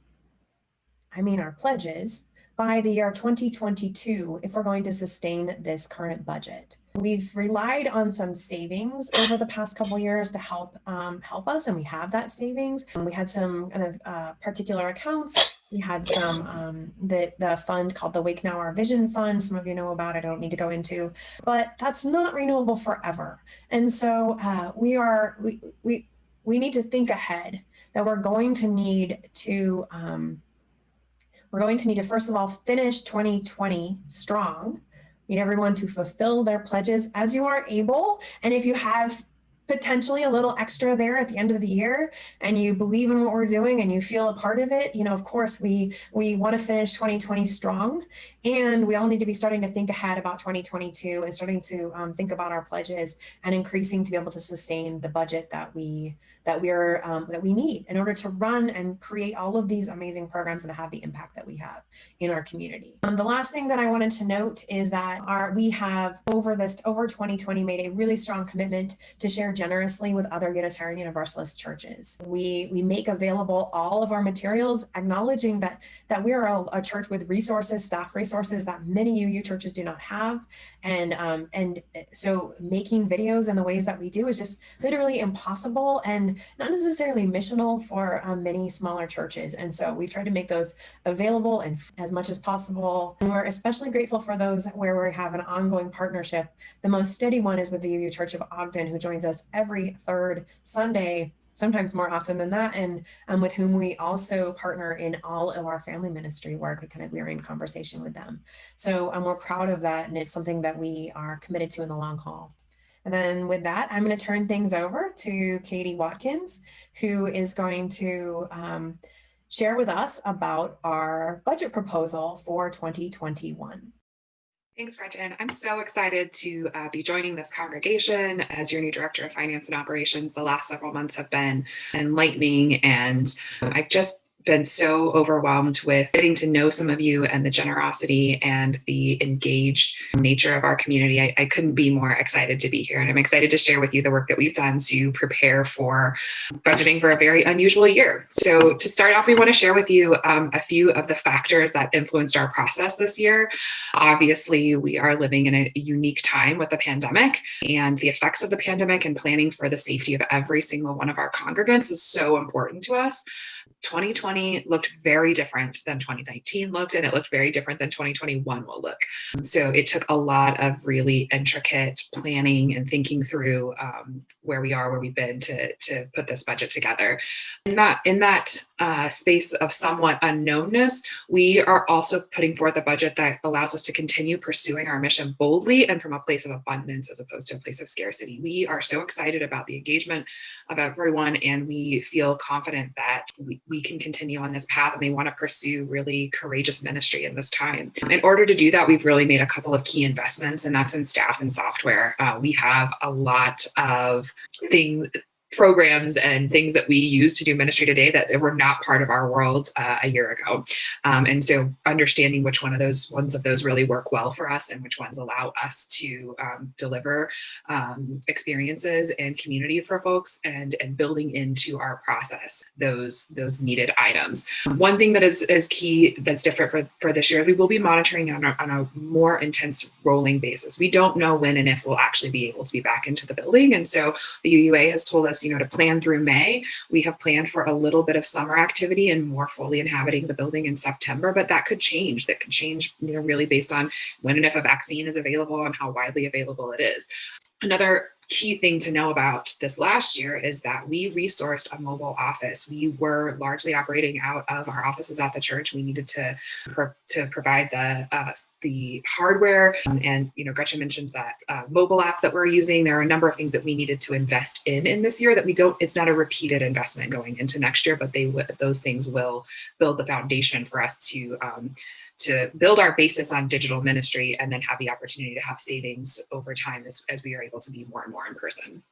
I mean, our pledges by the year 2022 if we're going to sustain this current budget. We've relied on some savings over the past couple years to help us, and we have that savings. We had some kind of particular accounts. We had some the fund called the Wake Now Our Vision Fund. Some of you know about it. I don't need to go into, but that's not renewable forever. And so we need to think ahead that we're going to need to first of all finish 2020 strong. Need everyone to fulfill their pledges as you are able. And if you have potentially a little extra there at the end of the year and you believe in what we're doing and you feel a part of it, of course we want to finish 2020 strong, and we all need to be starting to think ahead about 2022 and starting to think about our pledges and increasing to be able to sustain the budget that we need in order to run and create all of these amazing programs and have the impact that we have in our community. The last thing that I wanted to note is that we have over 2020 made a really strong commitment to share generously with other Unitarian Universalist churches. We make available all of our materials, acknowledging that we are a church with resources, staff resources that many UU churches do not have. And so making videos in the ways that we do is just literally impossible and not necessarily missional for many smaller churches. And so we've tried to make those available and as much as possible. And we're especially grateful for those where we have an ongoing partnership. The most steady one is with the UU Church of Ogden, who joins us every third Sunday, sometimes more often than that, and with whom we also partner in all of our family ministry work. We're in conversation with them. So we're proud of that, and it's something that we are committed to in the long haul. And then with that, I'm going to turn things over to Katie Watkins, who is going to share with us about our budget proposal for 2021. Thanks, Gretchen. I'm so excited to be joining this congregation as your new Director of Finance and Operations. The last several months have been enlightening, and I've just been so overwhelmed with getting to know some of you and the generosity and the engaged nature of our community. I couldn't be more excited to be here, and I'm excited to share with you the work that we've done to prepare for budgeting for a very unusual year. So to start off, we want to share with you a few of the factors that influenced our process this year. Obviously, we are living in a unique time with the pandemic, and the effects of the pandemic and planning for the safety of every single one of our congregants is so important to us. 2020 looked very different than 2019 looked, and it looked very different than 2021 will look. So it took a lot of really intricate planning and thinking through where we are, where we've been to put this budget together. In that space of somewhat unknownness, we are also putting forth a budget that allows us to continue pursuing our mission boldly and from a place of abundance as opposed to a place of scarcity. We are so excited about the engagement of everyone, and we feel confident that we can continue on this path, and we want to pursue really courageous ministry in this time. In order to do that, we've really made a couple of key investments, and that's in staff and software. We have a lot of programs and things that we use to do ministry today that were not part of our world a year ago. And so understanding which ones of those really work well for us and which ones allow us to deliver experiences and community for folks, and building into our process those needed items. One thing that is key that's different for this year, we will be monitoring on a more intense rolling basis. We don't know when and if we'll actually be able to be back into the building. And so the UUA has told us, to plan through May. We have planned for a little bit of summer activity and more fully inhabiting the building in September, but that could change. That could change, really based on when and if a vaccine is available and how widely available it is. Another key thing to know about this last year is that we resourced a mobile office. We were largely operating out of our offices at the church. We needed to provide the hardware, and Gretchen mentioned that mobile app that we're using. There are a number of things that we needed to invest in this year that we don't. It's not a repeated investment going into next year, but those things will build the foundation for us to build our basis on digital ministry, and then have the opportunity to have savings over time as we are able to be more and more in person.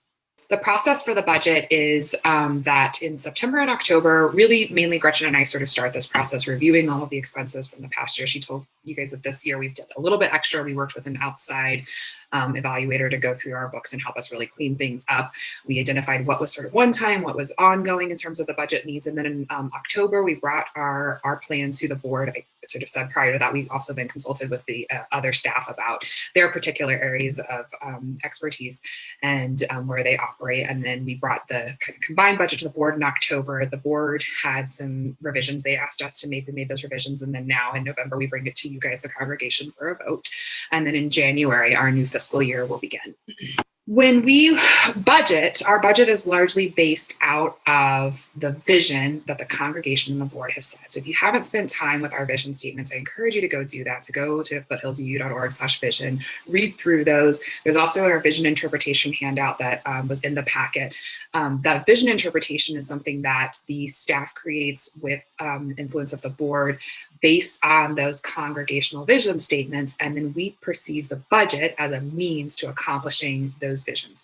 The process for the budget is that in September and October, really mainly Gretchen and I sort of start this process reviewing all of the expenses from the past year. She told you guys that this year we've done a little bit extra. We worked with an outside evaluator to go through our books and help us really clean things up. We identified what was sort of one time, what was ongoing in terms of the budget needs. And then in October, we brought our plans to the board. I sort of said prior to that, we've also been consulted with the other staff about their particular areas of expertise and where they operate. And then we brought the combined budget to the board in October. The board had some revisions they asked us to make. We made those revisions. And then now in November, we bring it to you guys, the congregation, for a vote. And then in January, our new fiscal year will begin. When we budget, our budget is largely based out of the vision that the congregation and the board have set. So if you haven't spent time with our vision statements, I encourage you to go do that, to go to foothillsuu.org/vision, read through those. There's also our vision interpretation handout that was in the packet. That vision interpretation is something that the staff creates with influence of the board based on those congregational vision statements, and then we perceive the budget as a means to accomplishing those vision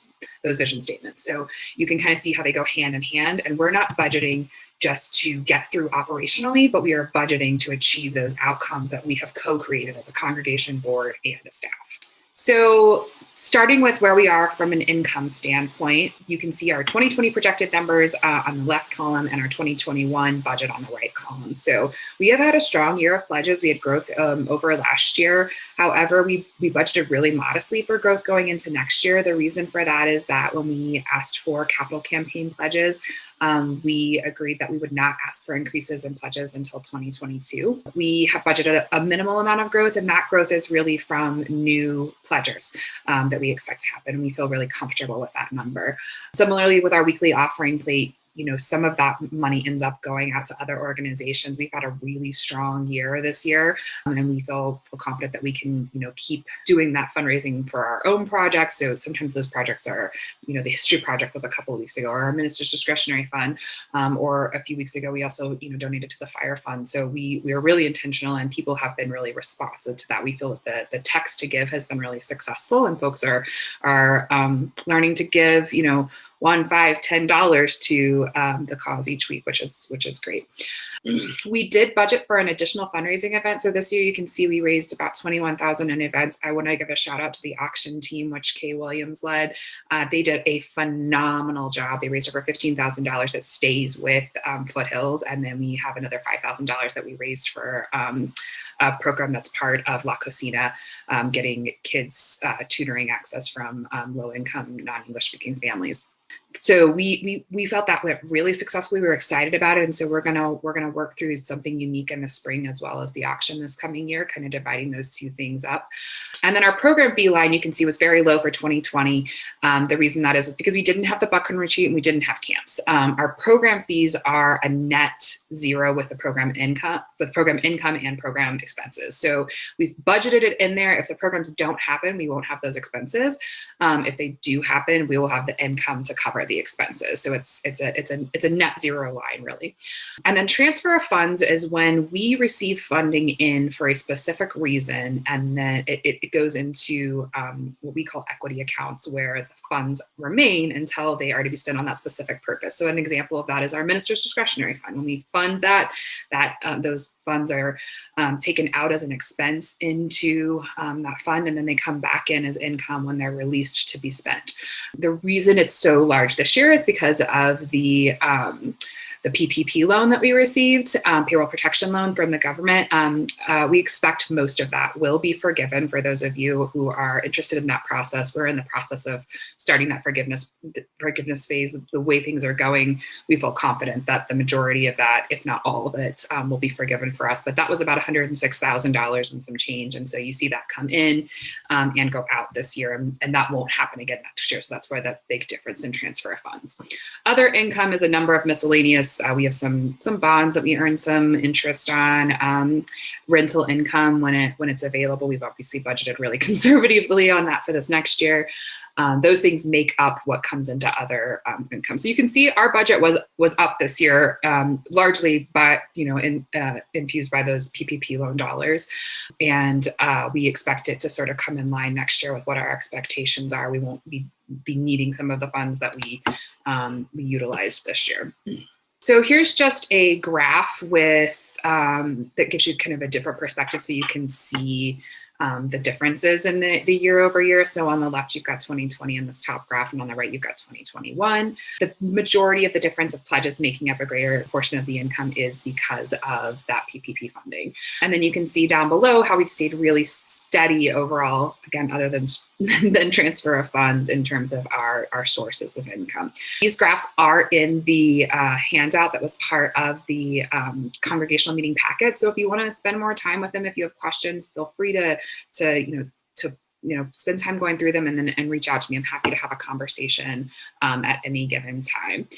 statements. So you can kind of see how they go hand in hand, and we're not budgeting just to get through operationally, but we are budgeting to achieve those outcomes that we have co-created as a congregation, board, and a staff. So starting with where we are from an income standpoint, you can see our 2020 projected numbers on the left column and our 2021 budget on the right column. So we have had a strong year of pledges. We had growth over last year. However, we budgeted really modestly for growth going into next year. The reason for that is that when we asked for capital campaign pledges, we agreed that we would not ask for increases in pledges until 2022. We have budgeted a minimal amount of growth, and that growth is really from new pledgers that we expect to happen. And we feel really comfortable with that number. Similarly, with our weekly offering plate, some of that money ends up going out to other organizations. We've had a really strong year this year, and we feel confident that we can, keep doing that fundraising for our own projects. So sometimes those projects are, the history project was a couple of weeks ago, or our minister's discretionary fund, or a few weeks ago, we also, donated to the fire fund. So we are really intentional, and people have been really responsive to that. We feel that the text to give has been really successful, and folks are learning to give, $1, $5, $10 to the cause each week, which is great. We did budget for an additional fundraising event. So this year you can see we raised about $21,000 in events. I want to give a shout out to the auction team, which Kay Williams led. They did a phenomenal job. They raised over $15,000 that stays with Foothills. And then we have another $5,000 that we raised for a program that's part of La Cocina, getting kids tutoring access from low-income, non-English speaking families. So we felt that went really successfully. We were excited about it, and so we're gonna work through something unique in the spring as well as the auction this coming year, kind of dividing those two things up. And then our program fee line, you can see, was very low for 2020. The reason that is because we didn't have the Buckhorn Retreat and we didn't have camps. Our program fees are a net zero with the program income, and program expenses. So we've budgeted it in there. If the programs don't happen, we won't have those expenses. If they do happen, we will have the income to cover the expenses. So it's a net zero line, really. And then transfer of funds is when we receive funding in for a specific reason, and then it goes into what we call equity accounts, where the funds remain until they are to be spent on that specific purpose. So an example of that is our minister's discretionary fund. When we fund that those funds are taken out as an expense into that fund, and then they come back in as income when they're released to be spent. The reason it's so large this year is because of the PPP loan that we received, payroll protection loan from the government. We expect most of that will be forgiven. For those of you who are interested in that process, we're in the process of starting that forgiveness phase. The way things are going, we feel confident that the majority of that, if not all of it, will be forgiven for us. But that was about $106,000 and some change. And so you see that come in and go out this year, and that won't happen again next year. So that's where the big difference in transfer of funds. Other income is a number of miscellaneous. We have some bonds that we earn some interest on, rental income when it's available. We've obviously budgeted really conservatively on that for this next year. Those things make up what comes into other income. So you can see our budget was up this year, largely by infused by those PPP loan dollars, and we expect it to sort of come in line next year with what our expectations are. We won't be needing some of the funds that we utilized this year. So here's just a graph with that gives you kind of a different perspective, so you can see the differences in the year over year. So on the left, you've got 2020 in this top graph, and on the right, you've got 2021. The majority of the difference of pledges making up a greater portion of the income is because of that PPP funding. And then you can see down below how we've stayed really steady overall, again, other than transfer of funds in terms of our sources of income. These graphs are in the handout that was part of the congregational meeting packet. So if you want to spend more time with them, if you have questions, feel free to spend time going through them and reach out to me. I'm happy to have a conversation at any given time.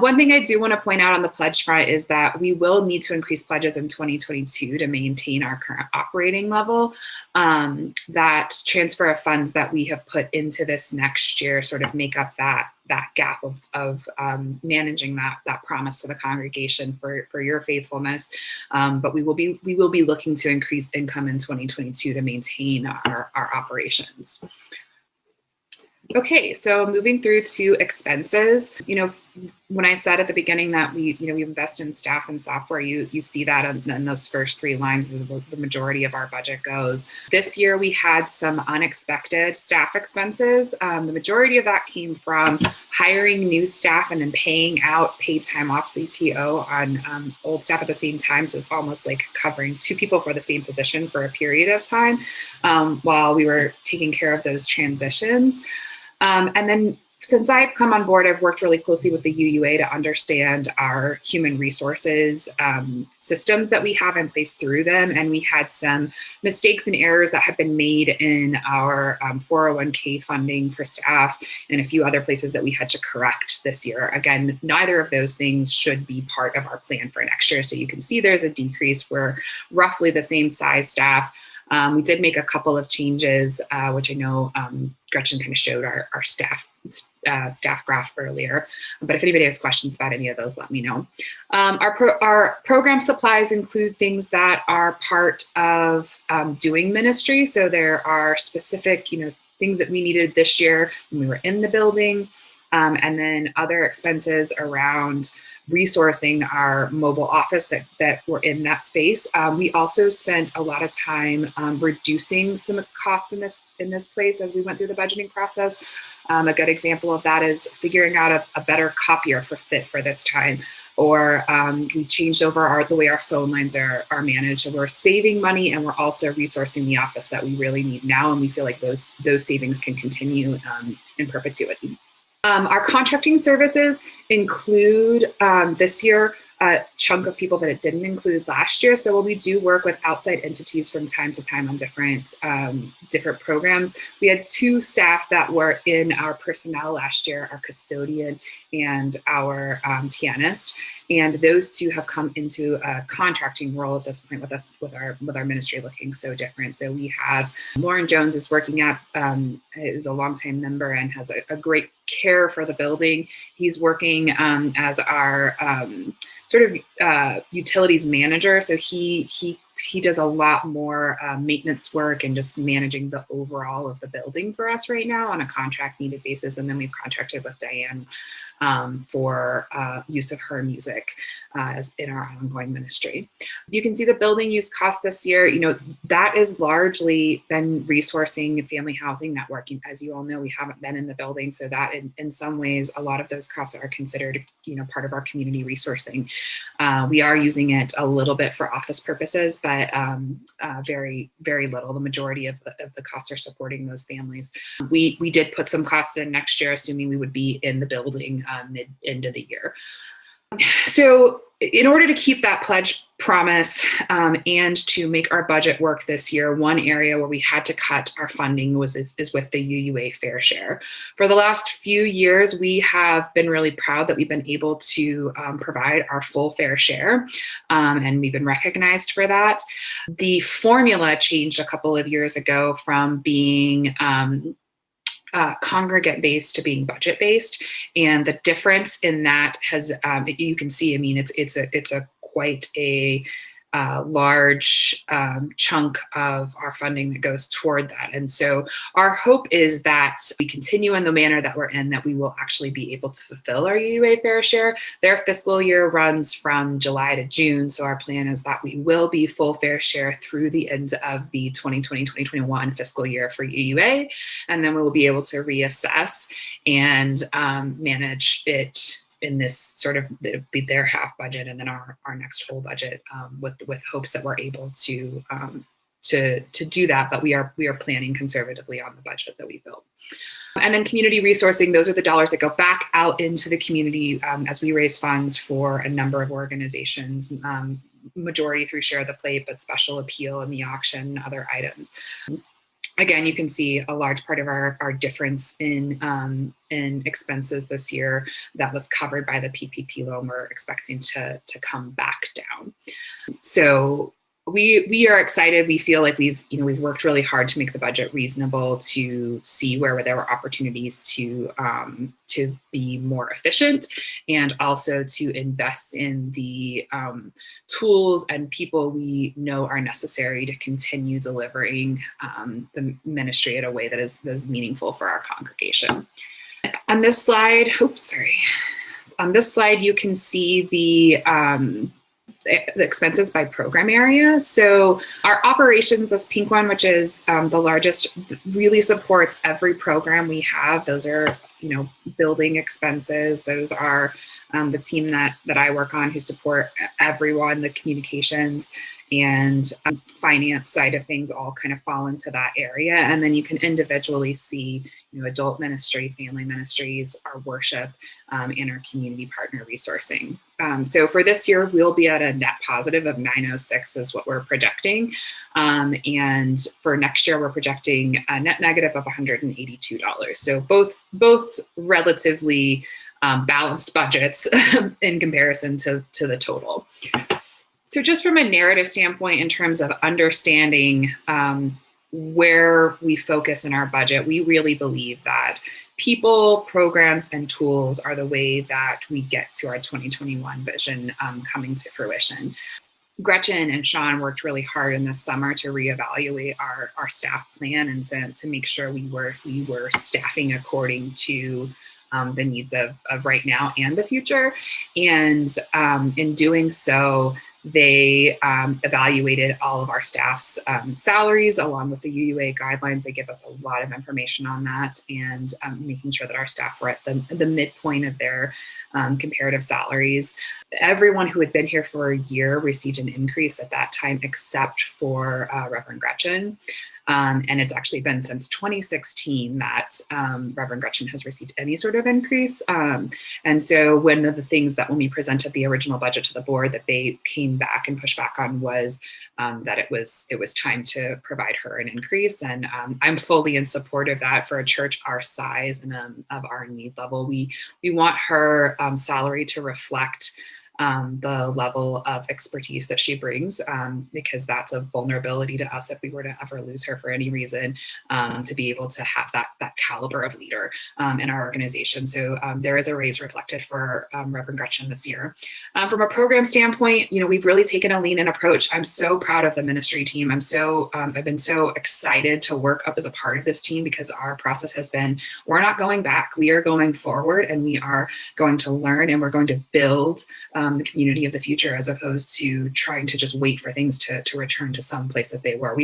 One thing I do want to point out on the pledge front is that we will need to increase pledges in 2022 to maintain our current operating level. That transfer of funds that we have put into this next year sort of make up that gap of managing that promise to the congregation for your faithfulness. But we will be looking to increase income in 2022 to maintain our operations. Okay, so moving through to expenses, when I said at the beginning that we invest in staff and software, you see that in those first three lines is the majority of our budget goes. This year we had some unexpected staff expenses. The majority of that came from hiring new staff and then paying out paid time off PTO on old staff at the same time. So it's almost like covering two people for the same position for a period of time while we were taking care of those transitions. And then since I've come on board, I've worked really closely with the UUA to understand our human resources systems that we have in place through them. And we had some mistakes and errors that have been made in our 401k funding for staff and a few other places that we had to correct this year. Again, neither of those things should be part of our plan for next year. So you can see there's a decrease. We're roughly the same size staff. We did make a couple of changes, which I know Gretchen kind of showed our staff graph earlier. But if anybody has questions about any of those, let me know. Our program supplies include things that are part of doing ministry. So there are specific, things that we needed this year when we were in the building, and then other expenses around resourcing our mobile office that were in that space. We also spent a lot of time reducing some costs in this place as we went through the budgeting process. A good example of that is figuring out a better copier for this time. Or we changed over the way our phone lines are managed. So we're saving money and we're also resourcing the office that we really need now. And we feel like those savings can continue in perpetuity. Our contracting services include this year a chunk of people that it didn't include last year. So we do work with outside entities from time to time on different programs. We had two staff that were in our personnel last year, our custodian and our pianist. And those two have come into a contracting role at this point with us, with our ministry looking so different. So we have Lauren Jones is working at, is a longtime member and has a great care for the building. He's working as our utilities manager. So he does a lot more maintenance work and just managing the overall of the building for us right now on a contract needed basis. And then we've contracted with Diane for use of her music as in our ongoing ministry. You can see the building use cost this year. That is largely been resourcing family housing network. As you all know, we haven't been in the building, so that in some ways, a lot of those costs are considered, part of our community resourcing. We are using it a little bit for office purposes, but very, very little. The majority of the costs are supporting those families. We did put some costs in next year, assuming we would be in the building end of the year. So in order to keep that pledge promise and to make our budget work this year, one area where we had to cut our funding is with the UUA fair share. For the last few years, we have been really proud that we've been able to provide our full fair share, and we've been recognized for that. The formula changed a couple of years ago from being congregate-based to being budget-based, and the difference in that has, you can see, it's quite a large chunk of our funding that goes toward that. And so our hope is that we continue in the manner that we're in, that we will actually be able to fulfill our UUA fair share. Their fiscal year runs from July to June. So our plan is that we will be full fair share through the end of the 2020-2021 fiscal year for UUA. And then we will be able to reassess and manage it in this sort of, it'll be their half budget and then our next full budget, with hopes that we're able to do that. But we are planning conservatively on the budget that we built. And then community resourcing, those are the dollars that go back out into the community as we raise funds for a number of organizations, majority through Share the Plate, but Special Appeal and the auction, other items. Again, you can see a large part of our difference in expenses this year that was covered by the PPP loan. We're expecting to come back down. So we are excited. We feel like we've worked really hard to make the budget reasonable, to see where there were opportunities to be more efficient, and also to invest in the tools and people we know are necessary to continue delivering the ministry in a way that is meaningful for our congregation. On this slide, on this slide, you can see the expenses by program area. So our operations, this pink one, which is the largest, really supports every program we have. Those are, building expenses. Those are the team that I work on, who support everyone, the communications and finance side of things all kind of fall into that area. And then you can individually see, adult ministry, family ministries, our worship, and our community partner resourcing. So for this year, we'll be at a net positive of 906 is what we're projecting. And for next year, we're projecting a net negative of $182. So both relatively balanced budgets in comparison to the total. So just from a narrative standpoint, in terms of understanding where we focus in our budget, we really believe that people, programs, and tools are the way that we get to our 2021 vision coming to fruition. Gretchen and Sean worked really hard in the summer to reevaluate our staff plan and to make sure we were staffing according to the needs of right now and the future. And in doing so, they evaluated all of our staff's salaries along with the UUA guidelines. They give us a lot of information on that, and making sure that our staff were at the midpoint of their comparative salaries. Everyone who had been here for a year received an increase at that time, except for Reverend Gretchen. And it's actually been since 2016 that Reverend Gretchen has received any sort of increase. And so one of the things that when we presented the original budget to the board that they came back and pushed back on was that it was time to provide her an increase. And I'm fully in support of that. For a church our size and of our need level, we want her salary to reflect the level of expertise that she brings, because that's a vulnerability to us if we were to ever lose her for any reason, to be able to have that caliber of leader in our organization. So there is a raise reflected for Reverend Gretchen this year. From a program standpoint, we've really taken a lean-in approach. I'm so proud of the ministry team. I've been so excited to work up as a part of this team, because our process has been, we're not going back, we are going forward, and we are going to learn, and we're going to build the community of the future, as opposed to trying to just wait for things to return to some place that they were.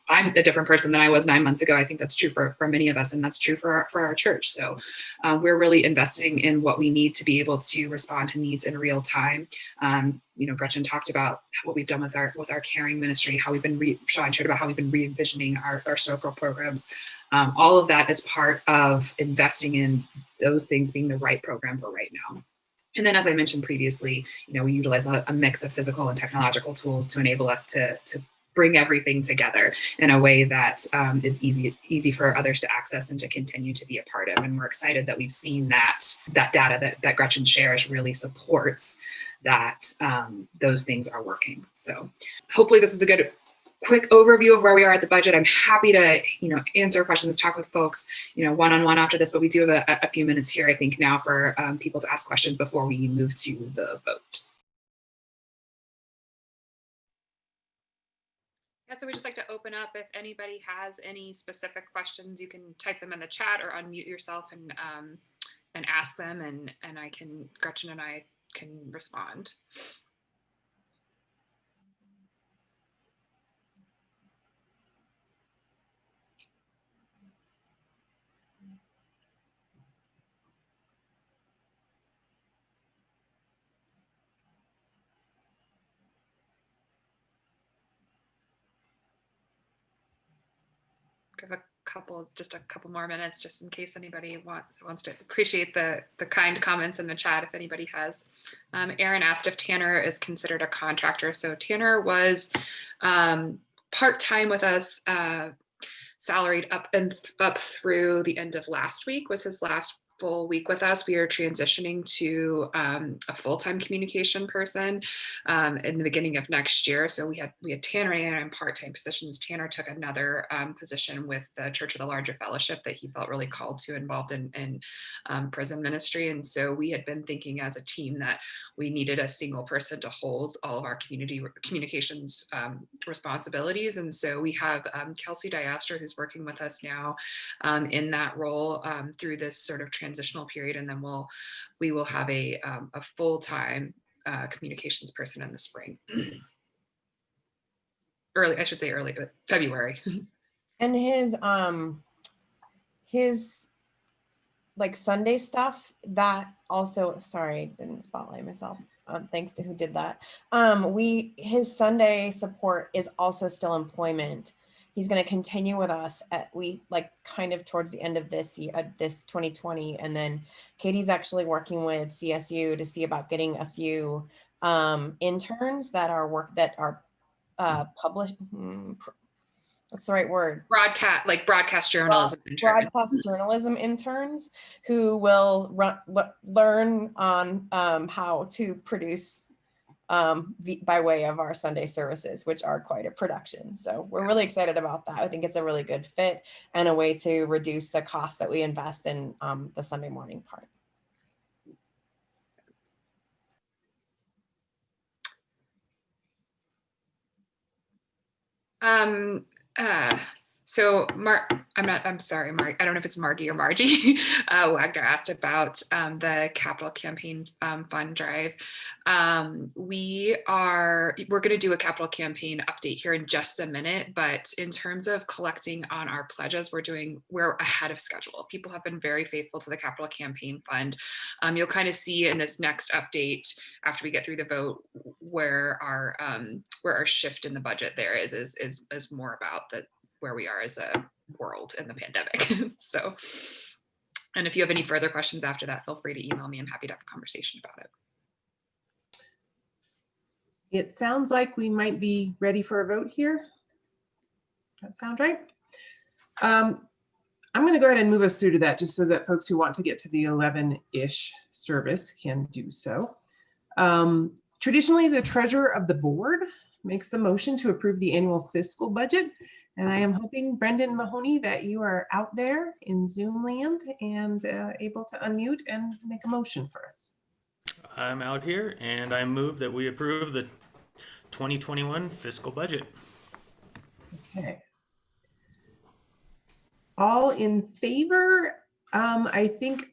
I'm a different person than I was 9 months ago. I think that's true for many of us, and that's true for our church. So we're really investing in what we need to be able to respond to needs in real time. Gretchen talked about what we've done with our caring ministry, how we've been Sean shared about how we've been re-envisioning our circle programs. All of that is part of investing in those things being the right program for right now. And then, as I mentioned previously, we utilize a mix of physical and technological tools to enable us to bring everything together in a way that is easy for others to access and to continue to be a part of. And we're excited that we've seen that data that Gretchen shares really supports that those things are working. So hopefully this is a good quick overview of where we are at the budget. I'm happy to, answer questions, talk with folks, one-on-one after this, but we do have a few minutes here, I think, now for people to ask questions before we move to the vote. So we just like to open up. If anybody has any specific questions, you can type them in the chat or unmute yourself and ask them, and Gretchen and I can respond. Give just a couple more minutes, just in case anybody wants to. Appreciate the kind comments in the chat if anybody has. Aaron asked if Tanner is considered a contractor. So Tanner was part-time with us, salaried up through the end of last week was his last full week with us. We are transitioning to a full-time communication person in the beginning of next year. So we had Tanner and Anna in part-time positions. Tanner took another position with the Church of the Larger Fellowship that he felt really called to, involved in prison ministry. And so we had been thinking as a team that we needed a single person to hold all of our communications responsibilities. And so we have Kelsey Diaster, who's working with us now in that role through this sort of transitional period. And then we will have a full-time communications person in the spring. Early February. And his like Sunday stuff, that also, sorry, didn't spotlight myself. Thanks to who did that. His Sunday support is also still employment. He's going to continue with us kind of towards the end of this year, this 2020. And then Katie's actually working with CSU to see about getting a few interns that are published. What's the right word? Broadcast journalism. Broadcast journalism interns who will learn on how to produce by way of our Sunday services, which are quite a production. So we're really excited about that. I think it's a really good fit and a way to reduce the cost that we invest in the Sunday morning part. So I'm sorry, Mark. I don't know if it's Margie or Margie. Wagner asked about the capital campaign fund drive. We're going to do a capital campaign update here in just a minute, but in terms of collecting on our pledges, we're ahead of schedule. People have been very faithful to the capital campaign fund. You'll kind of see in this next update after we get through the vote where our shift in the budget there is more about where we are as a world in the pandemic. So, and if you have any further questions after that, feel free to email me. I'm happy to have a conversation about it. It sounds like we might be ready for a vote here. That sound right? I'm going to go ahead and move us through to that just so that folks who want to get to the 11-ish service can do so. Traditionally, the treasurer of the board makes the motion to approve the annual fiscal budget. And I am hoping, Brendan Mahoney, that you are out there in Zoom land and able to unmute and make a motion for us. I'm out here and I move that we approve the 2021 fiscal budget. Okay. All in favor, I think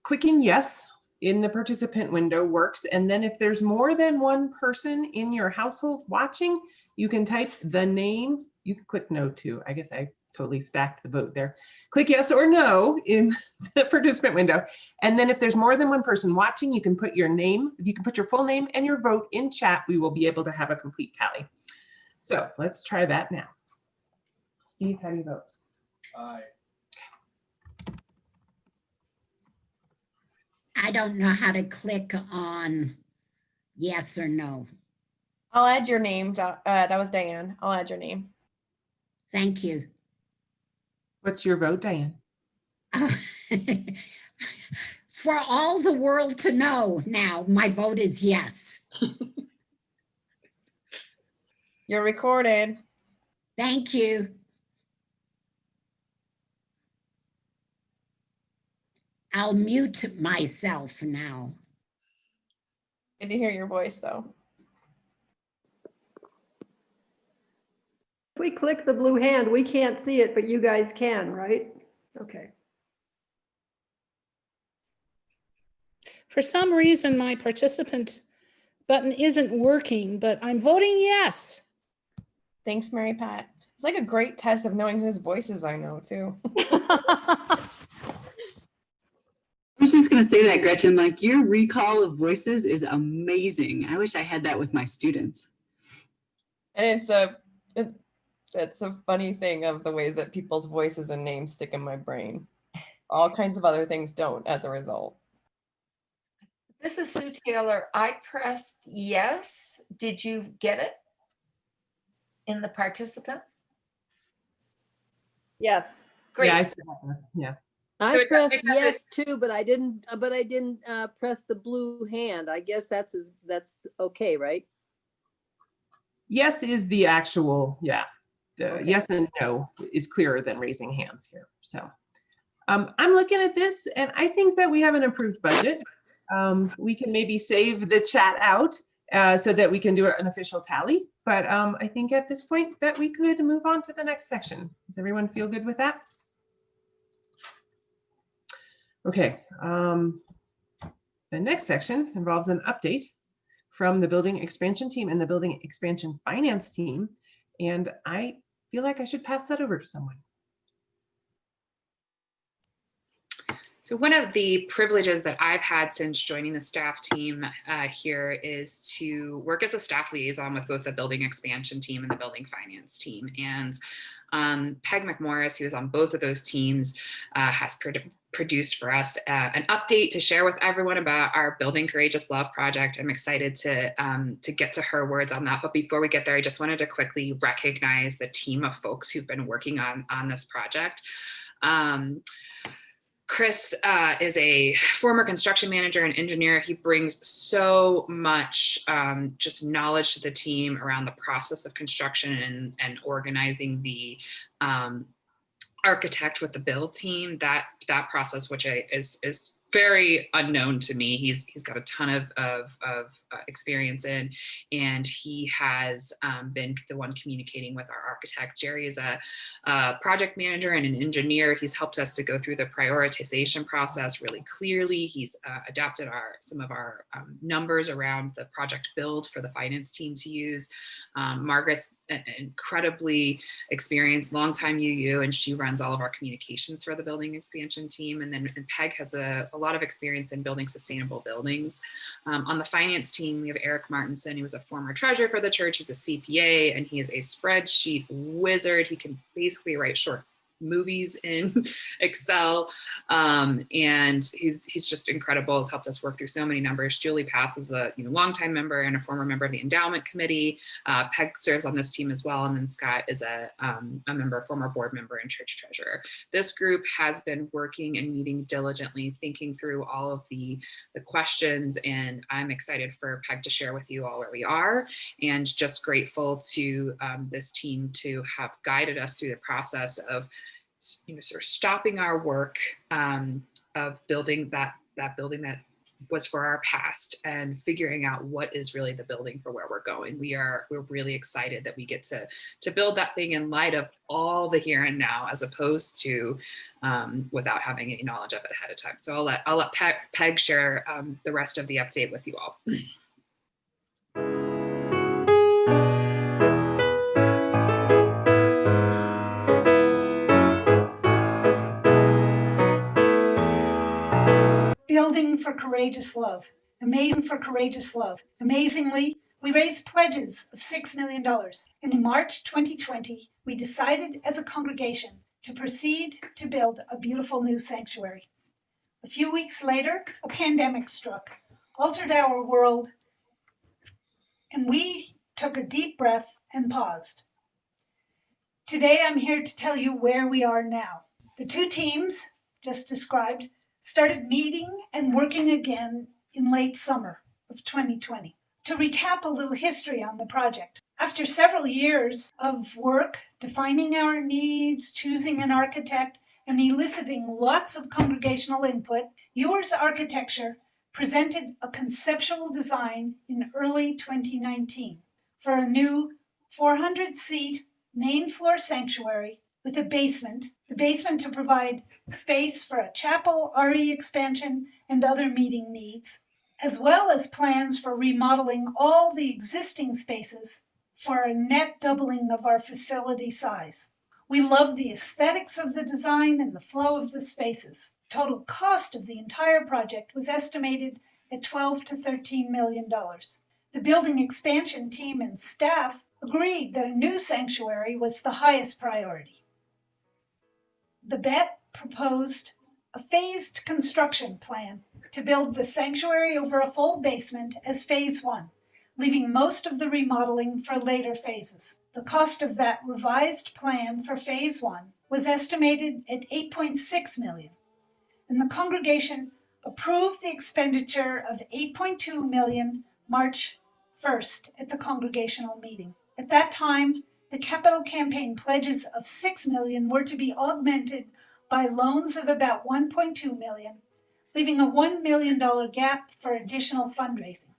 clicking yes in the participant window works. And then if there's more than one person in your household watching, you can type the name. You can click no too. I guess I totally stacked the vote there. Click yes or no in the participant window. And then if there's more than one person watching, you can put your name. If you can put your full name and your vote in chat, we will be able to have a complete tally. So let's try that now. Steve, how do you vote? Aye. I don't know how to click on yes or no. I'll add your name. That was Diane. I'll add your name. Thank you. What's your vote, Diane? For all the world to know now, my vote is yes. You're recorded. Thank you. I'll mute myself now. Good to hear your voice, though. If we click the blue hand, we can't see it, but you guys can, right? Okay. For some reason, my participant button isn't working, but I'm voting yes. Thanks, Mary Pat. It's like a great test of knowing whose voices I know too. I was just going to say that, Gretchen, like your recall of voices is amazing. I wish I had that with my students. And it's a funny thing of the ways that people's voices and names stick in my brain. All kinds of other things don't as a result. This is Sue Taylor. I pressed yes. Did you get it in the participants? Yes. Great. Yeah, I said that. Yeah. I pressed yes too, but I didn't press the blue hand. I guess that's okay, right? Yes is the actual, yeah. The Okay. yes and no is clearer than raising hands here. So I'm looking at this and I think that we have an approved budget. We can maybe save the chat out so that we can do an official tally. But I think at this point that we could move on to the next section. Does everyone feel good with that? Okay. The next section involves an update from the building expansion team and the building expansion finance team. And I feel like I should pass that over to someone. So one of the privileges that I've had since joining the staff team here is to work as a staff liaison with both the building expansion team and the building finance team. And Peg McMorris, who is on both of those teams, has produced for us an update to share with everyone about our Building Courageous Love project. I'm excited to get to her words on that. But before we get there, I just wanted to quickly recognize the team of folks who've been working on this project. Chris is a former construction manager and engineer. He brings so much just knowledge to the team around the process of construction and organizing the architect with the build team. That process, which is very unknown to me. He's got a ton of experience in, and he has been the one communicating with our architect. Jerry is a project manager and an engineer. He's helped us to go through the prioritization process really clearly. He's adapted some of our numbers around the project build for the finance team to use. Margaret's an incredibly experienced, longtime UU, and she runs all of our communications for the building expansion team. And then Peg has a lot of experience in building sustainable buildings. On the finance team, we have Eric Martinson, who was a former treasurer for the church. He's a CPA and he is a spreadsheet wizard. He can basically write short movies in Excel, and he's just incredible. Has helped us work through so many numbers. Julie Pass is a longtime member and a former member of the endowment committee. Peg serves on this team as well, and then Scott is a member, former board member and church treasurer. This group has been working and meeting diligently, thinking through all of the questions, and I'm excited for Peg to share with you all where we are, and just grateful to this team to have guided us through the process of sort of stopping our work of building that building that was for our past and figuring out what is really the building for where we're going. We're really excited that we get to build that thing in light of all the here and now, as opposed to without having any knowledge of it ahead of time. So I'll let Peg share the rest of the update with you all. Building for Courageous Love. Amazing for Courageous Love. Amazingly, we raised pledges of $6 million. And in March 2020, we decided as a congregation to proceed to build a beautiful new sanctuary. A few weeks later, a pandemic struck, altered our world, and we took a deep breath and paused. Today, I'm here to tell you where we are now. The two teams just described started meeting and working again in late summer of 2020. To recap a little history on the project, after several years of work defining our needs, choosing an architect, and eliciting lots of congregational input, Yours Architecture presented a conceptual design in early 2019 for a new 400-seat main floor sanctuary with a basement, the basement to provide space for a chapel, RE expansion, and other meeting needs, as well as plans for remodeling all the existing spaces for a net doubling of our facility size. We love the aesthetics of the design and the flow of the spaces. Total cost of the entire project was estimated at $12 to $13 million. The building expansion team and staff agreed that a new sanctuary was the highest priority. The BET proposed a phased construction plan to build the sanctuary over a full basement as phase 1, leaving most of the remodeling for later phases. The cost of that revised plan for phase 1 was estimated at $8.6 million, and the congregation approved the expenditure of $8.2 million March 1st at the congregational meeting. At that time, the capital campaign pledges of $6 million were to be augmented by loans of about $1.2 million, leaving a $1 million gap for additional fundraising.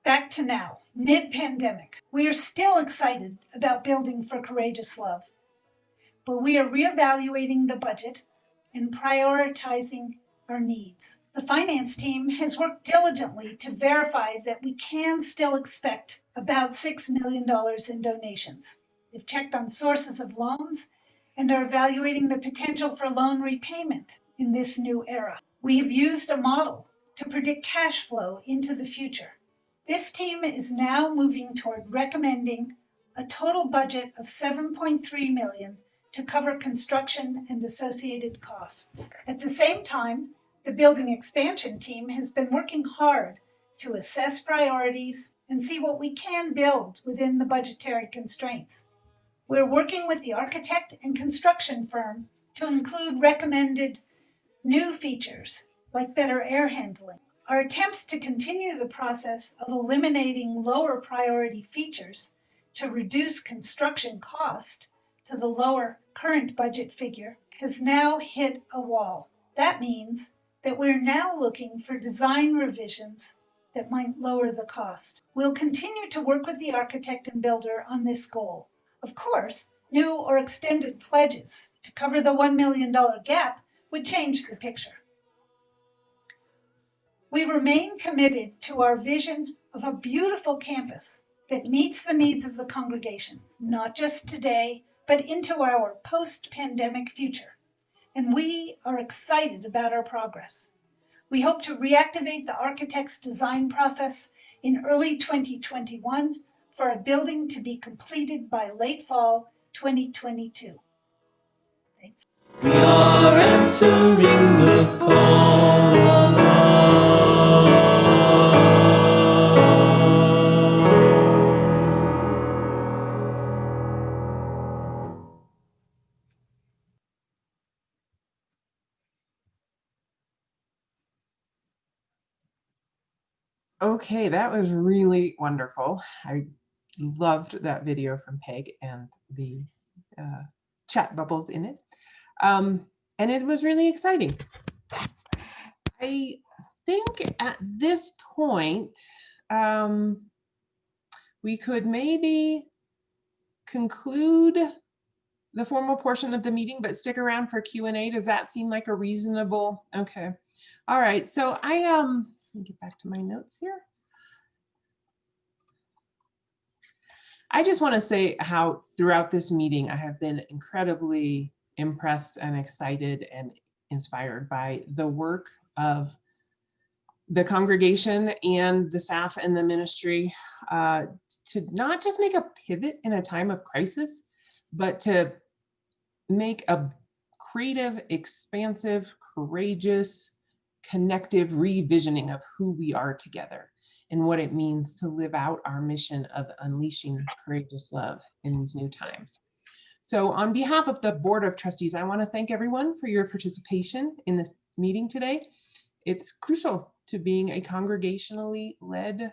Back to now, mid-pandemic. We are still excited about building for courageous love, but we are reevaluating the budget and prioritizing our needs. The finance team has worked diligently to verify that we can still expect about $6 million in donations. They've checked on sources of loans and are evaluating the potential for loan repayment in this new era. We have used a model to predict cash flow into the future. This team is now moving toward recommending a total budget of $7.3 million to cover construction and associated costs. At the same time, the building expansion team has been working hard to assess priorities and see what we can build within the budgetary constraints. We're working with the architect and construction firm to include recommended new features like better air handling. Our attempts to continue the process of eliminating lower priority features to reduce construction cost to the lower current budget figure has now hit a wall. That means that we're now looking for design revisions that might lower the cost. We'll continue to work with the architect and builder on this goal. Of course, new or extended pledges to cover the $1 million gap would change the picture. We remain committed to our vision of a beautiful campus that meets the needs of the congregation, not just today, but into our post-pandemic future. And we are excited about our progress. We hope to reactivate the architect's design process in early 2021 for a building to be completed by late fall 2022. Thanks. We are answering the call of Okay, that was really wonderful. I loved that video from Peg and the chat bubbles in it. And it was really exciting. I think at this point, we could maybe conclude the formal portion of the meeting, but stick around for Q&A. Does that seem like a reasonable? Okay. All right. So let me get back to my notes here. I just want to say how throughout this meeting, I have been incredibly impressed and excited and inspired by the work of the congregation and the staff and the ministry to not just make a pivot in a time of crisis, but to make a creative, expansive, courageous, connective revisioning of who we are together and what it means to live out our mission of unleashing courageous love in these new times. So on behalf of the Board of Trustees, I want to thank everyone for your participation in this meeting today. It's crucial to being a congregationally led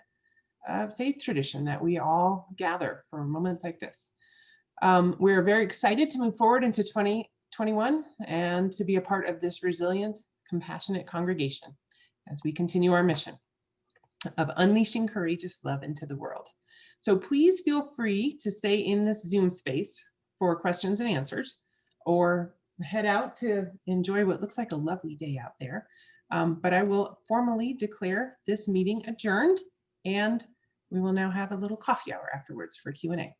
faith tradition that we all gather for moments like this. We're very excited to move forward into 2021 and to be a part of this resilient, compassionate congregation as we continue our mission of unleashing courageous love into the world. So please feel free to stay in this Zoom space for questions and answers, or head out to enjoy what looks like a lovely day out there. But I will formally declare this meeting adjourned, and we will now have a little coffee hour afterwards for Q&A.